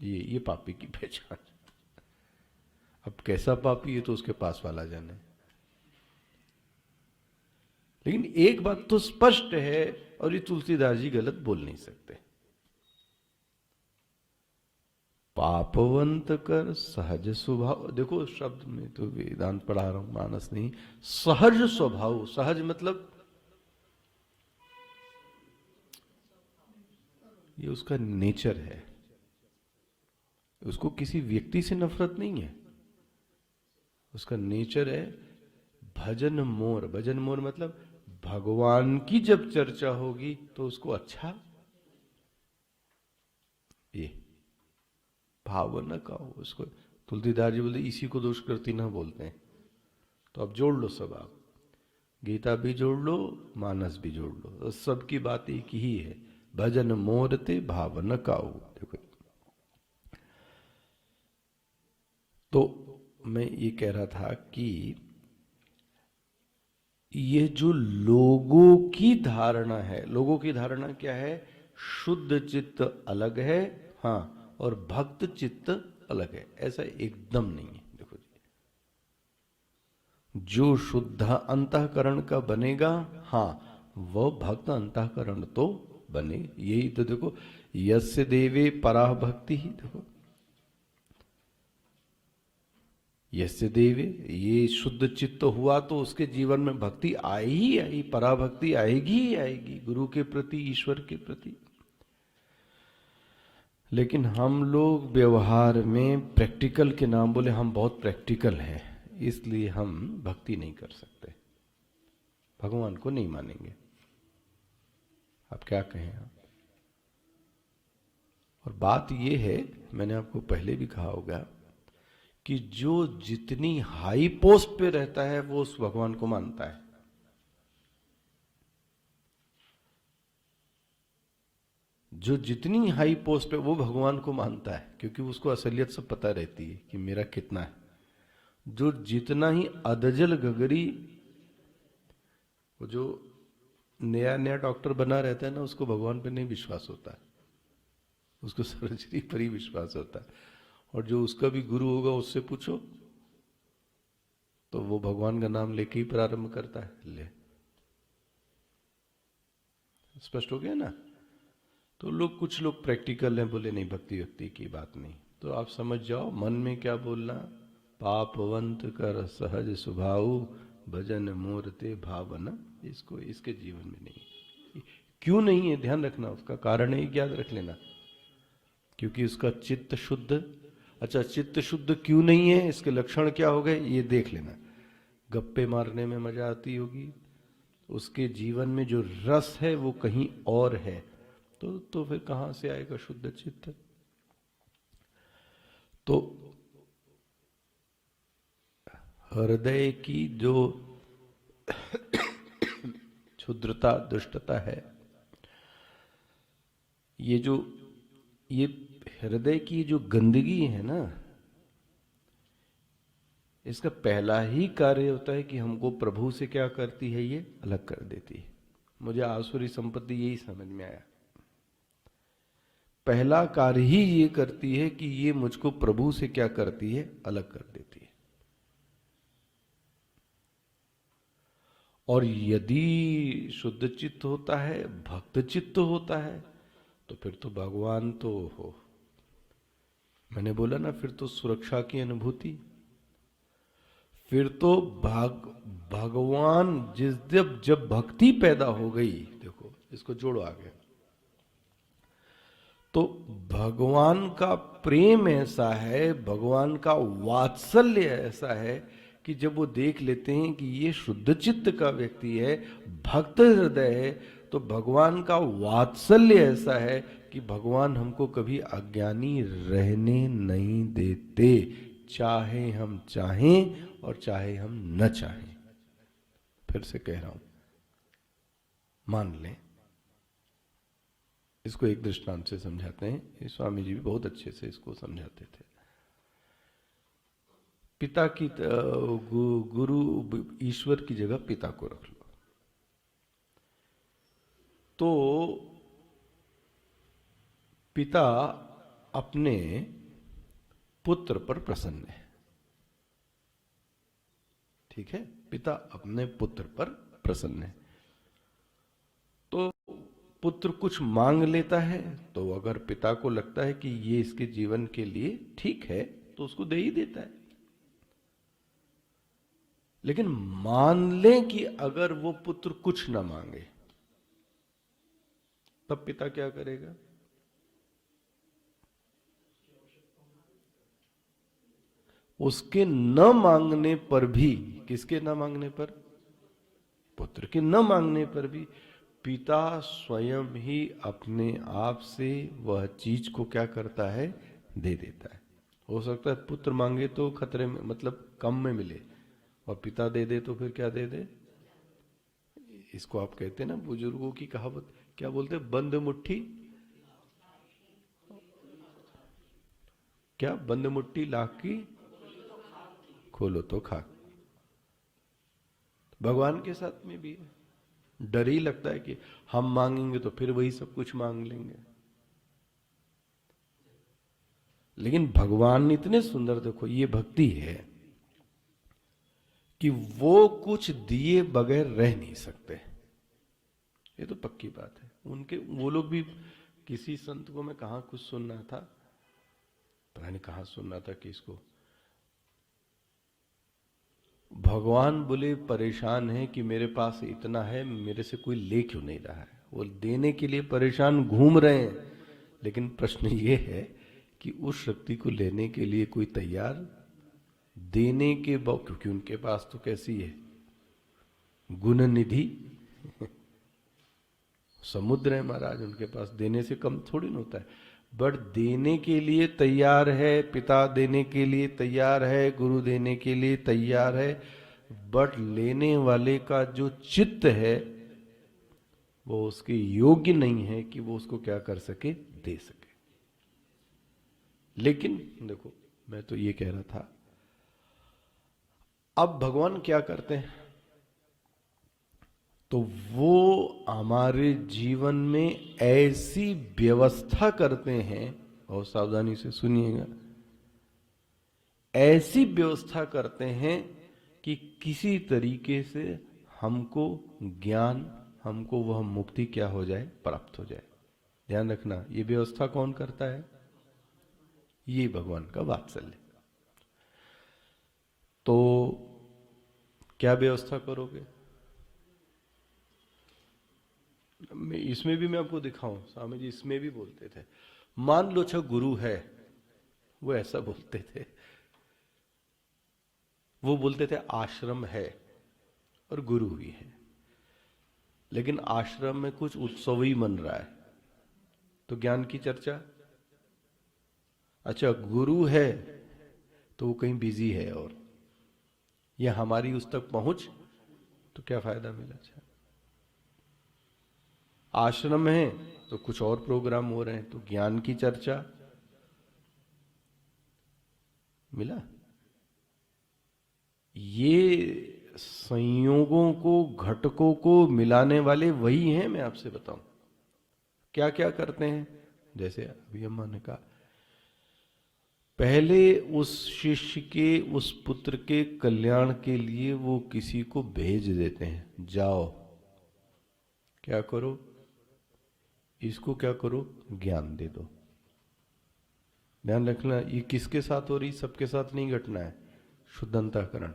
ये पापी की पहचान। अब कैसा पापी है तो उसके पास वाला जाने। लेकिन एक बात तो स्पष्ट है, और ये तुलसीदास जी गलत बोल नहीं सकते। पापवंत कर सहज स्वभाव। देखो शब्द में तो वेदांत पढ़ा रहा हूं, मानस नहीं। सहज स्वभाव, सहज मतलब ये उसका नेचर है। उसको किसी व्यक्ति से नफरत नहीं है, उसका नेचर है भजन मोर। भजन मोर मतलब भगवान की जब चर्चा होगी तो उसको अच्छा, ये भावना का हो उसको। तुलसीदास जी बोलते इसी को दुष्कृति ना बोलते हैं। तो अब जोड़ लो सब, आप गीता भी जोड़ लो, मानस भी जोड़ लो, तो सबकी बात एक ही है, भजन मोरते भावना काऊ। देखो, तो मैं ये कह रहा था कि ये जो लोगों की धारणा है, लोगों की धारणा क्या है? शुद्ध चित्त अलग है, हाँ, और भक्त चित्त अलग है। ऐसा एकदम नहीं है। देखो जी, जो शुद्ध अंतःकरण का बनेगा, हाँ, वह भक्त अंतःकरण तो बने। यही तो देखो, यस्य देवे पराः भक्ति ही, देखो यस्य देवे, ये शुद्ध चित्त हुआ तो उसके जीवन में भक्ति आई ही आई, पराभक्ति आएगी ही आएगी, गुरु के प्रति, ईश्वर के प्रति। लेकिन हम लोग व्यवहार में प्रैक्टिकल के नाम बोले, हम बहुत प्रैक्टिकल हैं, इसलिए हम भक्ति नहीं कर सकते, भगवान को नहीं मानेंगे। आप क्या कहें आप? और बात यह है, मैंने आपको पहले भी कहा होगा कि जो जितनी हाई पोस्ट पे रहता है वो उस भगवान को मानता है। जो जितनी हाई पोस्ट पे, वो भगवान को मानता है, क्योंकि उसको असलियत सब पता रहती है कि मेरा कितना है। जो जितना ही अधजल गगरी, वो जो नया नया डॉक्टर बना रहता है ना, उसको भगवान पे नहीं विश्वास होता है, उसको सर्जरी पर ही विश्वास होता है। और जो उसका भी गुरु होगा, उससे पूछो तो वो भगवान का नाम लेके ही प्रारंभ करता है। ले, स्पष्ट हो गया ना? तो लोग, कुछ लोग प्रैक्टिकल हैं, बोले नहीं भक्ति भक्ति की बात नहीं, तो आप समझ जाओ मन में क्या बोलना। पापवंत कर सहज स्वभाव, भजन मूर्ते भावना, इसको इसके जीवन में नहीं। क्यों नहीं है ध्यान रखना, उसका कारण है याद रख लेना, क्योंकि उसका चित्त शुद्ध। अच्छा, चित्त शुद्ध क्यों नहीं है, इसके लक्षण क्या हो गए, ये देख लेना। गप्पे मारने में मजा आती होगी, उसके जीवन में जो रस है वो कहीं और है, तो फिर कहां से आएगा शुद्ध चित्त? तो हृदय की जो क्षुद्रता, दुष्टता है, ये हृदय की जो गंदगी है ना, इसका पहला ही कार्य होता है कि हमको प्रभु से क्या करती है, ये अलग कर देती है। मुझे आसुरी संपत्ति यही समझ में आया, पहला कार्य ही ये करती है कि ये मुझको प्रभु से क्या करती है, अलग कर देती है। और यदि शुद्ध चित्त होता है, भक्त चित्त होता है, तो फिर तो भगवान तो हो, मैंने बोला ना, फिर तो सुरक्षा की अनुभूति, फिर तो भगवान जिस जब भक्ति पैदा हो गई, देखो इसको जोड़ो आगे, तो भगवान का प्रेम ऐसा है, भगवान का वात्सल्य ऐसा है कि जब वो देख लेते हैं कि ये शुद्ध चित्त का व्यक्ति है, भक्त हृदय है, तो भगवान का वात्सल्य ऐसा है कि भगवान हमको कभी अज्ञानी रहने नहीं देते, चाहे हम चाहें और चाहे हम न चाहें। फिर से कह रहा हूं, मान लें, इसको एक दृष्टांत से समझाते हैं, स्वामी जी भी बहुत अच्छे से इसको समझाते थे। पिता की गुरु, ईश्वर की जगह पिता को रख लो, तो पिता अपने पुत्र पर प्रसन्न है, ठीक है, पिता अपने पुत्र पर प्रसन्न है, तो पुत्र कुछ मांग लेता है, तो अगर पिता को लगता है कि ये इसके जीवन के लिए ठीक है, तो उसको दे ही देता है। लेकिन मान लें कि अगर वो पुत्र कुछ ना मांगे, तब पिता क्या करेगा? उसके न मांगने पर भी, किसके न मांगने पर? पुत्र के न मांगने पर भी पिता स्वयं ही अपने आप से वह चीज को क्या करता है, दे देता है। हो सकता है पुत्र मांगे तो खतरे में, मतलब कम में मिले, और पिता दे दे तो फिर क्या दे दे? इसको आप कहते हैं ना, बुजुर्गों की कहावत क्या बोलते हैं, बंद मुट्ठी, क्या बंद मुट्ठी लाख की, खोलो तो खा। भगवान के साथ में भी है, डर ही लगता है कि हम मांगेंगे तो फिर वही सब कुछ मांग लेंगे। लेकिन भगवान इतने सुंदर, देखो ये भक्ति है कि वो कुछ दिए बगैर रह नहीं सकते। ये तो पक्की बात है। उनके वो लोग भी, किसी संत को मैं कहाँ कुछ सुन रहा था, पता नहीं कहाँ सुन रहा था किसको, भगवान बोले परेशान है कि मेरे पास इतना है, मेरे से कोई ले क्यों नहीं रहा है। वो देने के लिए परेशान घूम रहे हैं, लेकिन प्रश्न ये है कि उस शक्ति को लेने के लिए कोई तैयार देने के बाद, क्योंकि उनके पास तो कैसी है गुण निधि समुद्र है महाराज, उनके पास देने से कम थोड़ी ना होता है। बट देने के लिए तैयार है, पिता देने के लिए तैयार है, गुरु देने के लिए तैयार है, बट लेने वाले का जो चित्त है वो उसके योग्य नहीं है कि वो उसको क्या कर सके, दे सके। लेकिन देखो, मैं तो ये कह रहा था, अब भगवान क्या करते हैं, तो वो हमारे जीवन में ऐसी व्यवस्था करते हैं, और सावधानी से सुनिएगा, ऐसी व्यवस्था करते हैं कि किसी तरीके से हमको ज्ञान, हमको वह मुक्ति क्या हो जाए, प्राप्त हो जाए। ध्यान रखना, ये व्यवस्था कौन करता है, ये भगवान का वात्सल्य। तो क्या व्यवस्था करोगे, इसमें भी मैं आपको दिखाऊं, स्वामी जी इसमें भी बोलते थे, मान लो अच्छा गुरु है, वो ऐसा बोलते थे, वो बोलते थे आश्रम है और गुरु भी है, लेकिन आश्रम में कुछ उत्सव ही मन रहा है, तो ज्ञान की चर्चा। अच्छा गुरु है तो वो कहीं बिजी है, और ये हमारी उस तक पहुंच, तो क्या फायदा मिला। अच्छा आश्रम है तो कुछ और प्रोग्राम हो रहे हैं, तो ज्ञान की चर्चा मिला। ये संयोगों को, घटकों को मिलाने वाले वही हैं। मैं आपसे बताऊं क्या क्या करते हैं। जैसे अभी अम्मा ने कहा, पहले उस शिष्य के, उस पुत्र के कल्याण के लिए वो किसी को भेज देते हैं, जाओ क्या करो, इसको क्या करो, ज्ञान दे दो। ध्यान रखना, ये किसके साथ हो रही, सबके साथ नहीं घटना है। शुद्ध अंतःकरण,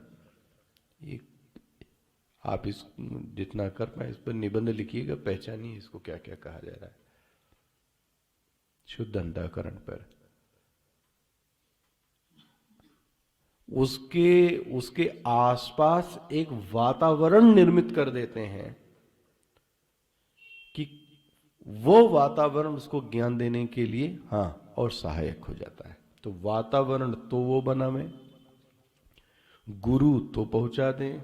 ये आप इस जितना कर पाए इस पर निबंध लिखिएगा, पहचानिए इसको क्या क्या कहा जा रहा है। शुद्ध अंतःकरण पर उसके आसपास एक वातावरण निर्मित कर देते हैं कि वो वातावरण उसको ज्ञान देने के लिए हाँ और सहायक हो जाता है। तो वातावरण तो वो बना में, गुरु तो पहुंचा दें,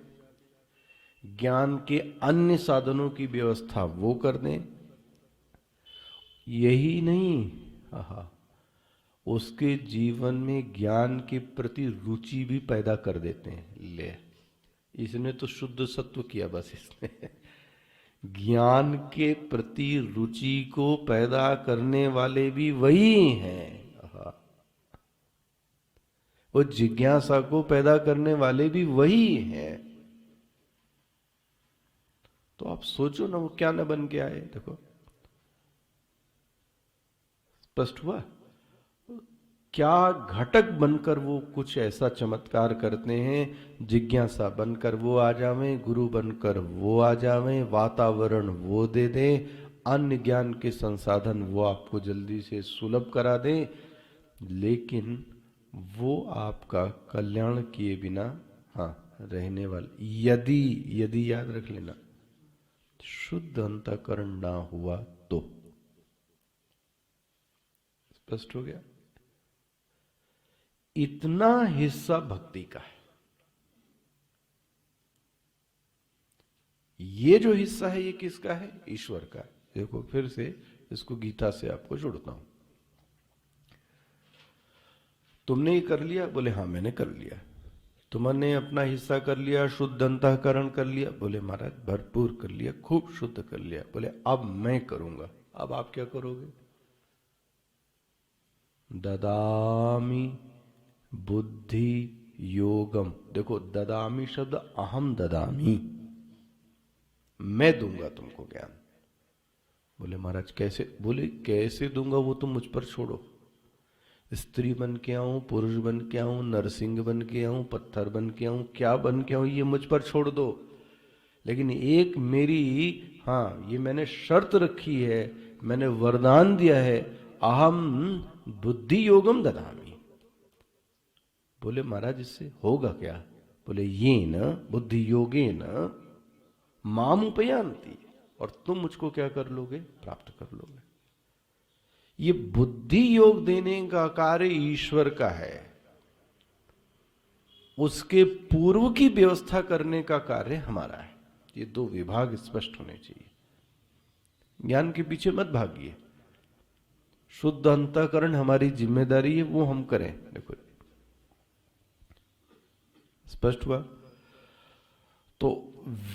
ज्ञान के अन्य साधनों की व्यवस्था वो कर दें। यही नहीं, आहा, उसके जीवन में ज्ञान के प्रति रुचि भी पैदा कर देते हैं। ले, इसने तो शुद्ध सत्व किया बस इसने ज्ञान के प्रति रुचि को पैदा करने वाले भी वही हैं। वो जिज्ञासा को पैदा करने वाले भी वही हैं। तो आप सोचो ना, वो क्या न बन के आए। देखो स्पष्ट हुआ, क्या घटक बनकर वो कुछ ऐसा चमत्कार करते हैं। जिज्ञासा बनकर वो आ जावे, गुरु बनकर वो आ जावे, वातावरण वो दे दें, अन्य ज्ञान के संसाधन वो आपको जल्दी से सुलभ करा दें, लेकिन वो आपका कल्याण किए बिना हाँ रहने वाले, यदि याद रख लेना, शुद्ध अंतःकरण ना हुआ तो। स्पष्ट हो गया। इतना हिस्सा भक्ति का है। ये जो हिस्सा है ये किसका है, ईश्वर का। देखो फिर से इसको गीता से आपको जोड़ता हूं। तुमने ये कर लिया, बोले हाँ मैंने कर लिया। तुमने अपना हिस्सा कर लिया, शुद्ध अंतःकरण कर लिया, बोले महाराज भरपूर कर लिया, खूब शुद्ध कर लिया। बोले अब मैं करूंगा। अब आप क्या करोगे, ददामी बुद्धि योगम। देखो ददामी शब्द अहम ददामी, मैं दूंगा तुमको ज्ञान। बोले महाराज कैसे? बोले कैसे दूंगा वो तुम मुझ पर छोड़ो। स्त्री बन के आऊं, पुरुष बन के आऊं, नरसिंह बन के आऊं, पत्थर बन के आऊं, क्या बन के आऊं, ये मुझ पर छोड़ दो। लेकिन एक मेरी, हाँ ये मैंने शर्त रखी है, मैंने वरदान दिया है, अहम बुद्धि योगम ददामी। बोले महाराज इससे होगा क्या? बोले ये न बुद्धि योगे न माम उपयांति, और तुम मुझको क्या कर लोगे? प्राप्त कर लोगे। ये बुद्धि योग देने का कार्य ईश्वर का है, उसके पूर्व की व्यवस्था करने का कार्य हमारा है। ये दो विभाग स्पष्ट होने चाहिए। ज्ञान के पीछे मत भागिए, शुद्ध अंतःकरण हमारी जिम्मेदारी है, वो हम करें। देखो स्पष्ट हुआ। तो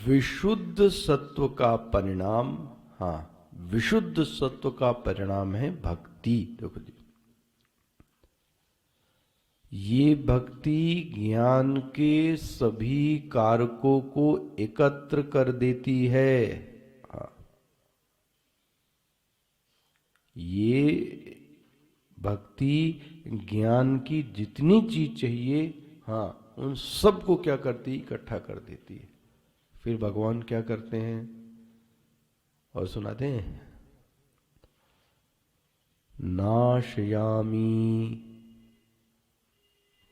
विशुद्ध सत्व का परिणाम, हाँ विशुद्ध सत्व का परिणाम है भक्ति। देखो जी, ये भक्ति ज्ञान के सभी कारकों को एकत्र कर देती है। हाँ, ये भक्ति ज्ञान की जितनी चीज चाहिए, हाँ उन सब को क्या करती? इकट्ठा कर देती है। फिर भगवान क्या करते हैं और सुनाते हैं, नाशयामी।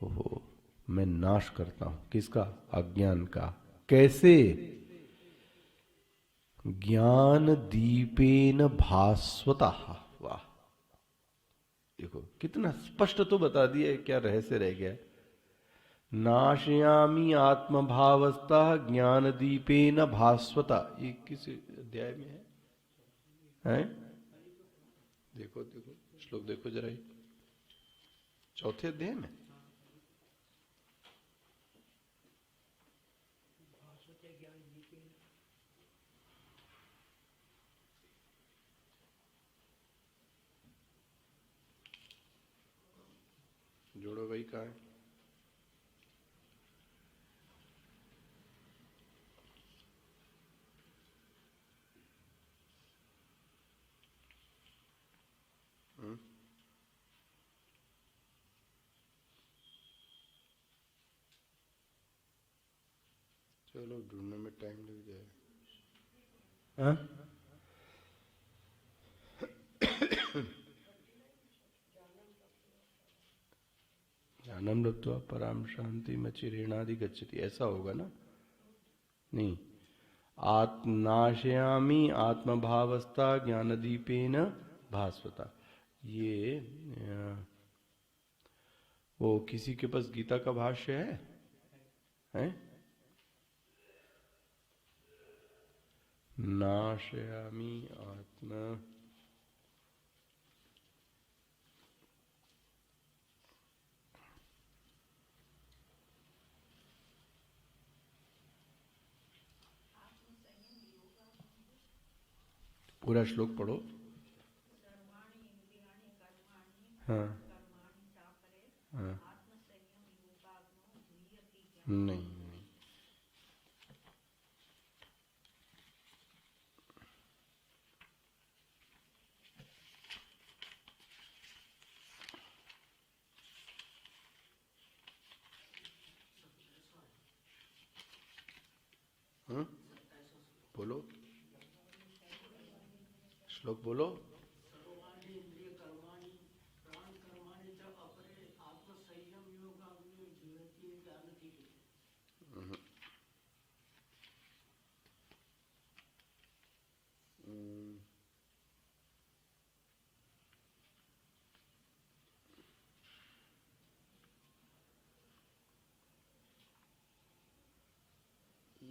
ओहो, मैं नाश करता हूं किसका? अज्ञान का। कैसे? ज्ञान दीपेन भास्वता। वाह, देखो कितना स्पष्ट तो बता दिया, क्या रहस्य रह गया। नाशयामी आत्मभावस्ता ज्ञान दीपेन भास्वता। ये किस अध्याय में है? देखो देखो श्लोक देखो जरा, चौथे अध्याय में। जोड़ो भाई, कहाँ है? चलो ढूंढने में टाइम लग जाएगा। हाँ? ज्ञानम लब्ध्वा पराम शांति में चिरेणादि गच्छति, ऐसा होगा ना? नहीं, आत्मनाशयामी आत्मभावस्था ज्ञानदीपेन भास्वता। ये वो किसी के पास गीता का भाष्य है? हैं? नाशयामी आत्मा, पूरा श्लोक पढ़ो। हाँ हाँ, नहीं नहीं, हाँ बोलो, श्लोक बोलो।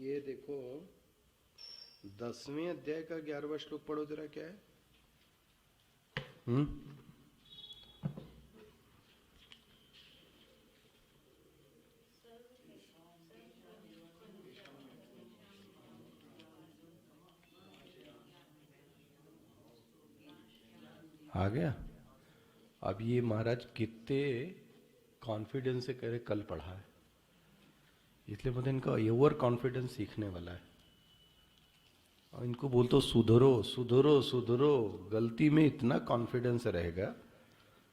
ये देखो 10वें अध्याय का 11वां श्लोक पढ़ो जरा, क्या है? आ गया? अब ये महाराज कितने कॉन्फिडेंस से कह रहे कल पढ़ा है। इसलिए मुझे इनका ओवर कॉन्फिडेंस सीखने वाला है। और इनको बोलते हो सुधरो सुधरो सुधरो, गलती में इतना कॉन्फिडेंस रहेगा।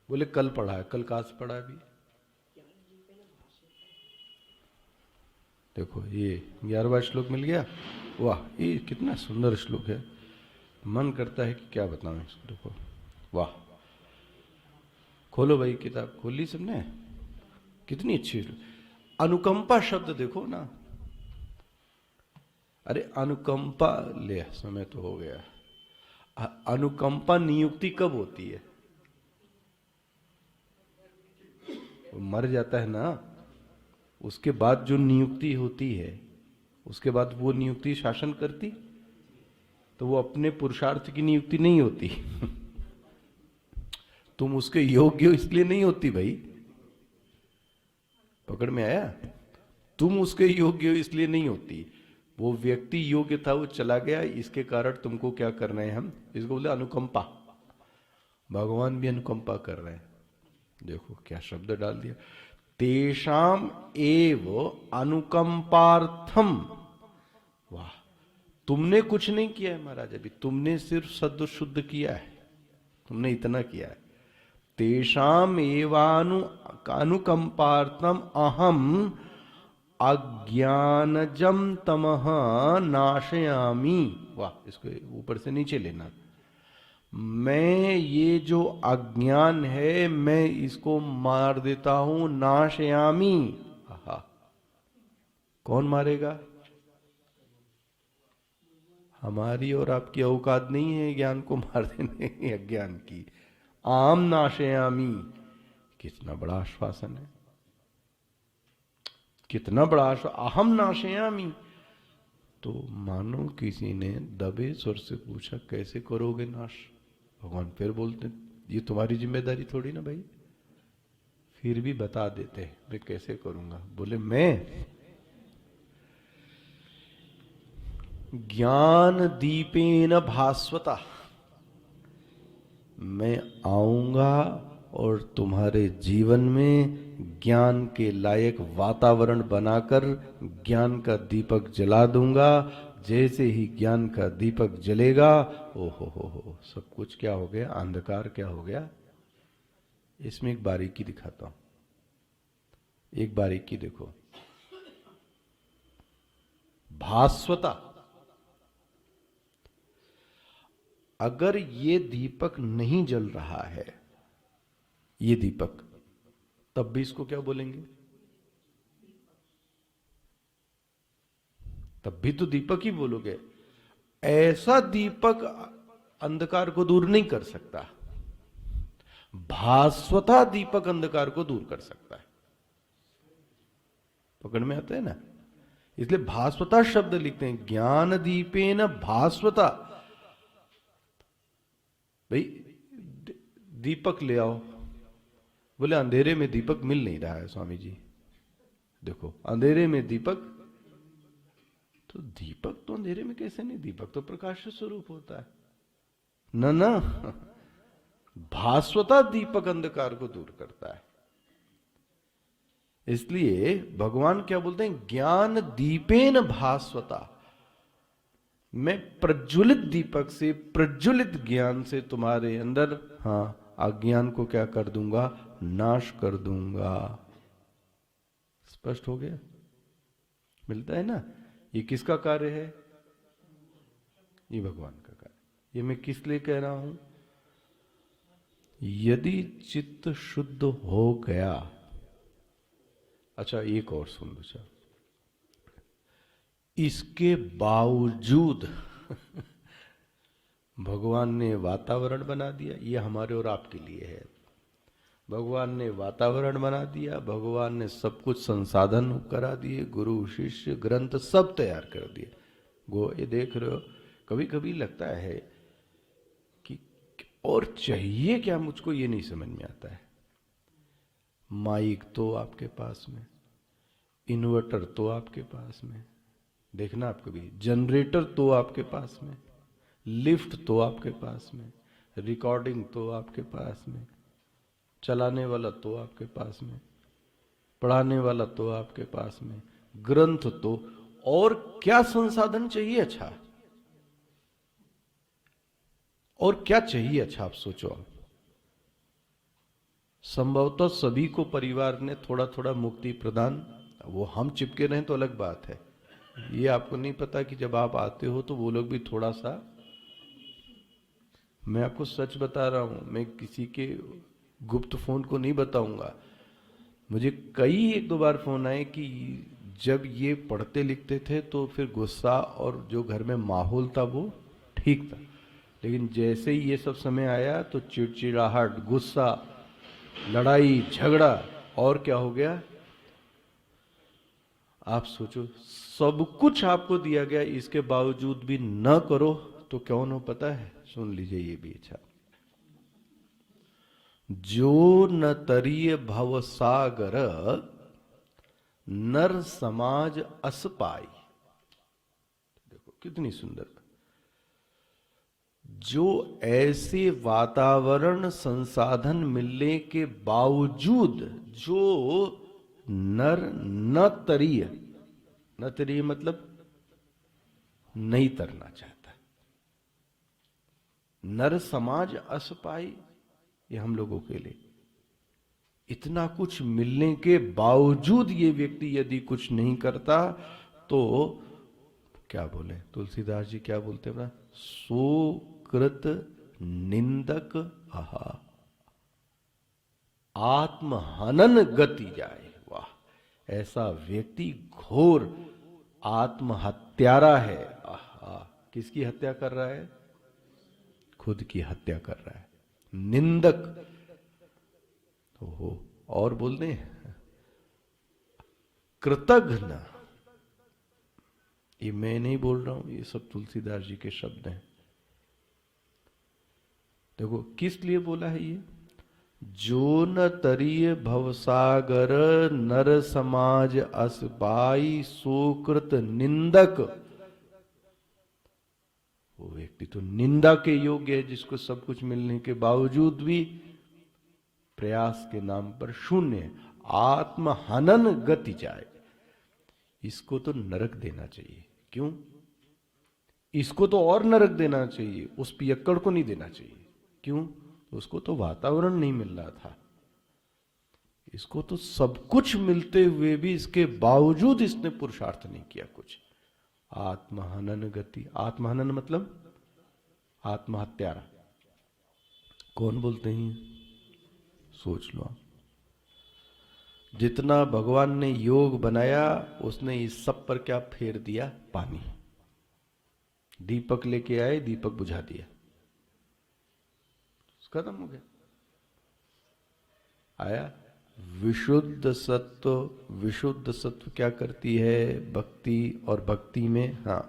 बोले कल पढ़ा है, कल कहाँ से पढ़ा है अभी? देखो ये 11वां श्लोक मिल गया। वाह, ये कितना सुंदर श्लोक है, मन करता है कि क्या बताऊं इसको। देखो वाह, खोलो भाई किताब, खोल ली सबने? कितनी अच्छी अनुकंपा शब्द देखो ना। अरे अनुकंपा, ले समय तो हो गया। अनुकंपा नियुक्ति कब होती है? वो मर जाता है ना, उसके बाद जो नियुक्ति होती है, उसके बाद वो नियुक्ति शासन करती, तो वो अपने पुरुषार्थ की नियुक्ति नहीं होती। तुम उसके योग्य हो इसलिए नहीं होती भाई, पकड़ में आया? तुम उसके योग्य हो इसलिए नहीं होती, वो व्यक्ति योग्य था, वो चला गया, इसके कारण तुमको क्या करना है, हम इसको बोले अनुकंपा। भगवान भी अनुकंपा कर रहे हैं। देखो क्या शब्द डाल दिया, तेषाम एव अनुकंपार्थम। वाह, तुमने कुछ नहीं किया है महाराज, अभी तुमने सिर्फ सद शुद्ध किया है, तुमने इतना किया है। तेषाम एवानु अनुकंपार्थम अहम अज्ञानजम तमह नाशयामी। वाह, इसको ऊपर से नीचे लेना। मैं ये जो अज्ञान है, मैं इसको मार देता हूं, नाशयामी। आहा, कौन मारेगा? हमारी और आपकी औकात नहीं है ज्ञान को मार देने की, अज्ञान की। आम नाशयामी, कितना बड़ा आश्वासन है, कितना बड़ा आश्वासन, अहम नाशयामी। तो मानो किसी ने दबे स्वर से पूछा कैसे करोगे नाश? भगवान फिर बोलते ये तुम्हारी जिम्मेदारी थोड़ी ना भाई, फिर भी बता देते मैं कैसे करूंगा। बोले मैं ज्ञान दीपेन भास्वता, मैं आऊंगा और तुम्हारे जीवन में ज्ञान के लायक वातावरण बनाकर ज्ञान का दीपक जला दूंगा। जैसे ही ज्ञान का दीपक जलेगा, ओ हो, सब कुछ क्या हो गया, अंधकार क्या हो गया। इसमें एक बारीकी दिखाता हूं, एक बारीकी देखो। भास्वता, अगर ये दीपक नहीं जल रहा है, ये दीपक, तब भी इसको क्या बोलेंगे? तब भी तो दीपक ही बोलोगे। ऐसा दीपक अंधकार को दूर नहीं कर सकता, भास्वता दीपक अंधकार को दूर कर सकता है। पकड़ में आता है ना? इसलिए भास्वता शब्द लिखते हैं, ज्ञान दीपेन भास्वता। भाई दीपक ले आओ, बोले अंधेरे में दीपक मिल नहीं रहा है स्वामी जी। देखो अंधेरे में दीपक, तो दीपक तो अंधेरे में कैसे नहीं, दीपक तो प्रकाश स्वरूप होता है ना। ना, भास्वता दीपक अंधकार को दूर करता है। इसलिए भगवान क्या बोलते हैं, ज्ञान दीपेन भास्वता, मैं प्रज्वलित दीपक से, प्रज्वलित ज्ञान से तुम्हारे अंदर, हाँ, अज्ञान को क्या कर दूंगा, नाश कर दूंगा। स्पष्ट हो गया? मिलता है ना? ये किसका कार्य है? ये भगवान का कार्य। ये मैं किस लिए कह रहा हूं? यदि चित्त शुद्ध हो गया, अच्छा एक और सुन लो, अच्छा इसके बावजूद भगवान ने वातावरण बना दिया, ये हमारे और आपके लिए है। भगवान ने वातावरण बना दिया, भगवान ने सब कुछ संसाधन करा दिए, गुरु शिष्य ग्रंथ सब तैयार कर दिए। गो ये देख रहे हो, कभी कभी लगता है कि और चाहिए क्या मुझको, ये नहीं समझ में आता है। माइक तो आपके पास में, इन्वर्टर तो आपके पास में, देखना आप कभी, जनरेटर तो आपके पास में, लिफ्ट तो आपके पास में, रिकॉर्डिंग तो आपके पास में, चलाने वाला तो आपके पास में, पढ़ाने वाला तो आपके पास में, ग्रंथ तो और क्या संसाधन चाहिए अच्छा, और क्या चाहिए अच्छा, आप सोचो। संभवतः सभी को परिवार ने थोड़ा थोड़ा मुक्ति प्रदान, वो हम चिपके रहें तो अलग बात है। ये आपको नहीं पता कि जब आप आते हो तो वो लोग भी थोड़ा सा, मैं आपको सच बता रहा हूं, मैं किसी के गुप्त फोन को नहीं बताऊंगा। मुझे कई एक दो बार फोन आए कि जब ये पढ़ते लिखते थे तो फिर गुस्सा और जो घर में माहौल था वो ठीक था, लेकिन जैसे ही ये सब समय आया तो चिड़चिड़ाहट, गुस्सा, लड़ाई झगड़ा, और क्या हो गया आप सोचो। सब कुछ आपको दिया गया, इसके बावजूद भी न करो तो कौन हो पता है? सुन लीजिए ये भी अच्छा। जो न तरीय भव सागर नर समाज अस पाई। देखो कितनी सुंदर। जो ऐसे वातावरण संसाधन मिलने के बावजूद जो नर न तरीय, न तरीय मतलब नहीं तरना चाहता, नर समाज अस पाई, ये हम लोगों के लिए इतना कुछ मिलने के बावजूद ये व्यक्ति यदि कुछ नहीं करता तो क्या बोले तुलसीदास जी, क्या बोलते हैं? सोकृत निंदक आहा, आत्महनन गति जाए। वाह, ऐसा व्यक्ति घोर आत्महत्यारा है। आहा, किसकी हत्या कर रहा है? खुद की हत्या कर रहा है। निंदक, ओहो, और बोल दें कृतघ्न। ये मैं नहीं बोल रहा हूं, ये सब तुलसीदास जी के शब्द हैं। देखो किस लिए बोला है ये? जो न तरीय भवसागर नर समाज अस पाई सोकृत निंदक। वो व्यक्ति तो निंदा के योग्य है, जिसको सब कुछ मिलने के बावजूद भी प्रयास के नाम पर शून्य, आत्महनन गति जाए। इसको तो नरक देना चाहिए। क्यों? इसको तो और नरक देना चाहिए, उस पियक्कड़ को नहीं देना चाहिए। क्यों? उसको तो वातावरण नहीं मिल रहा था, इसको तो सब कुछ मिलते हुए भी इसके बावजूद इसने पुरुषार्थ नहीं किया कुछ। आत्महनन गति, आत्महनन मतलब आत्महत्यारा। कौन बोलते हैं? सोच लो। जितना भगवान ने योग बनाया उसने इस सब पर क्या फेर दिया? पानी। दीपक लेके आए, दीपक बुझा दिया, खत्म हो गया। आया विशुद्ध सत्व। विशुद्ध सत्व क्या करती है? भक्ति, और भक्ति में हाँ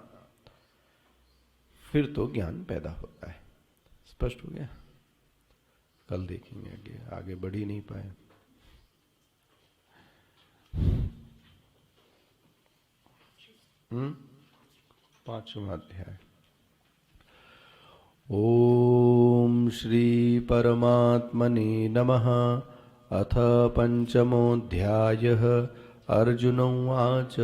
फिर तो ज्ञान पैदा होता है। स्पष्ट हो गया? कल देखेंगे आगे, आगे बढ़ ही नहीं पाए। पांचवा अध्याय। ओम श्री परमात्मने नमः। अथ पंचमोऽध्यायः। अर्जुन उवाच।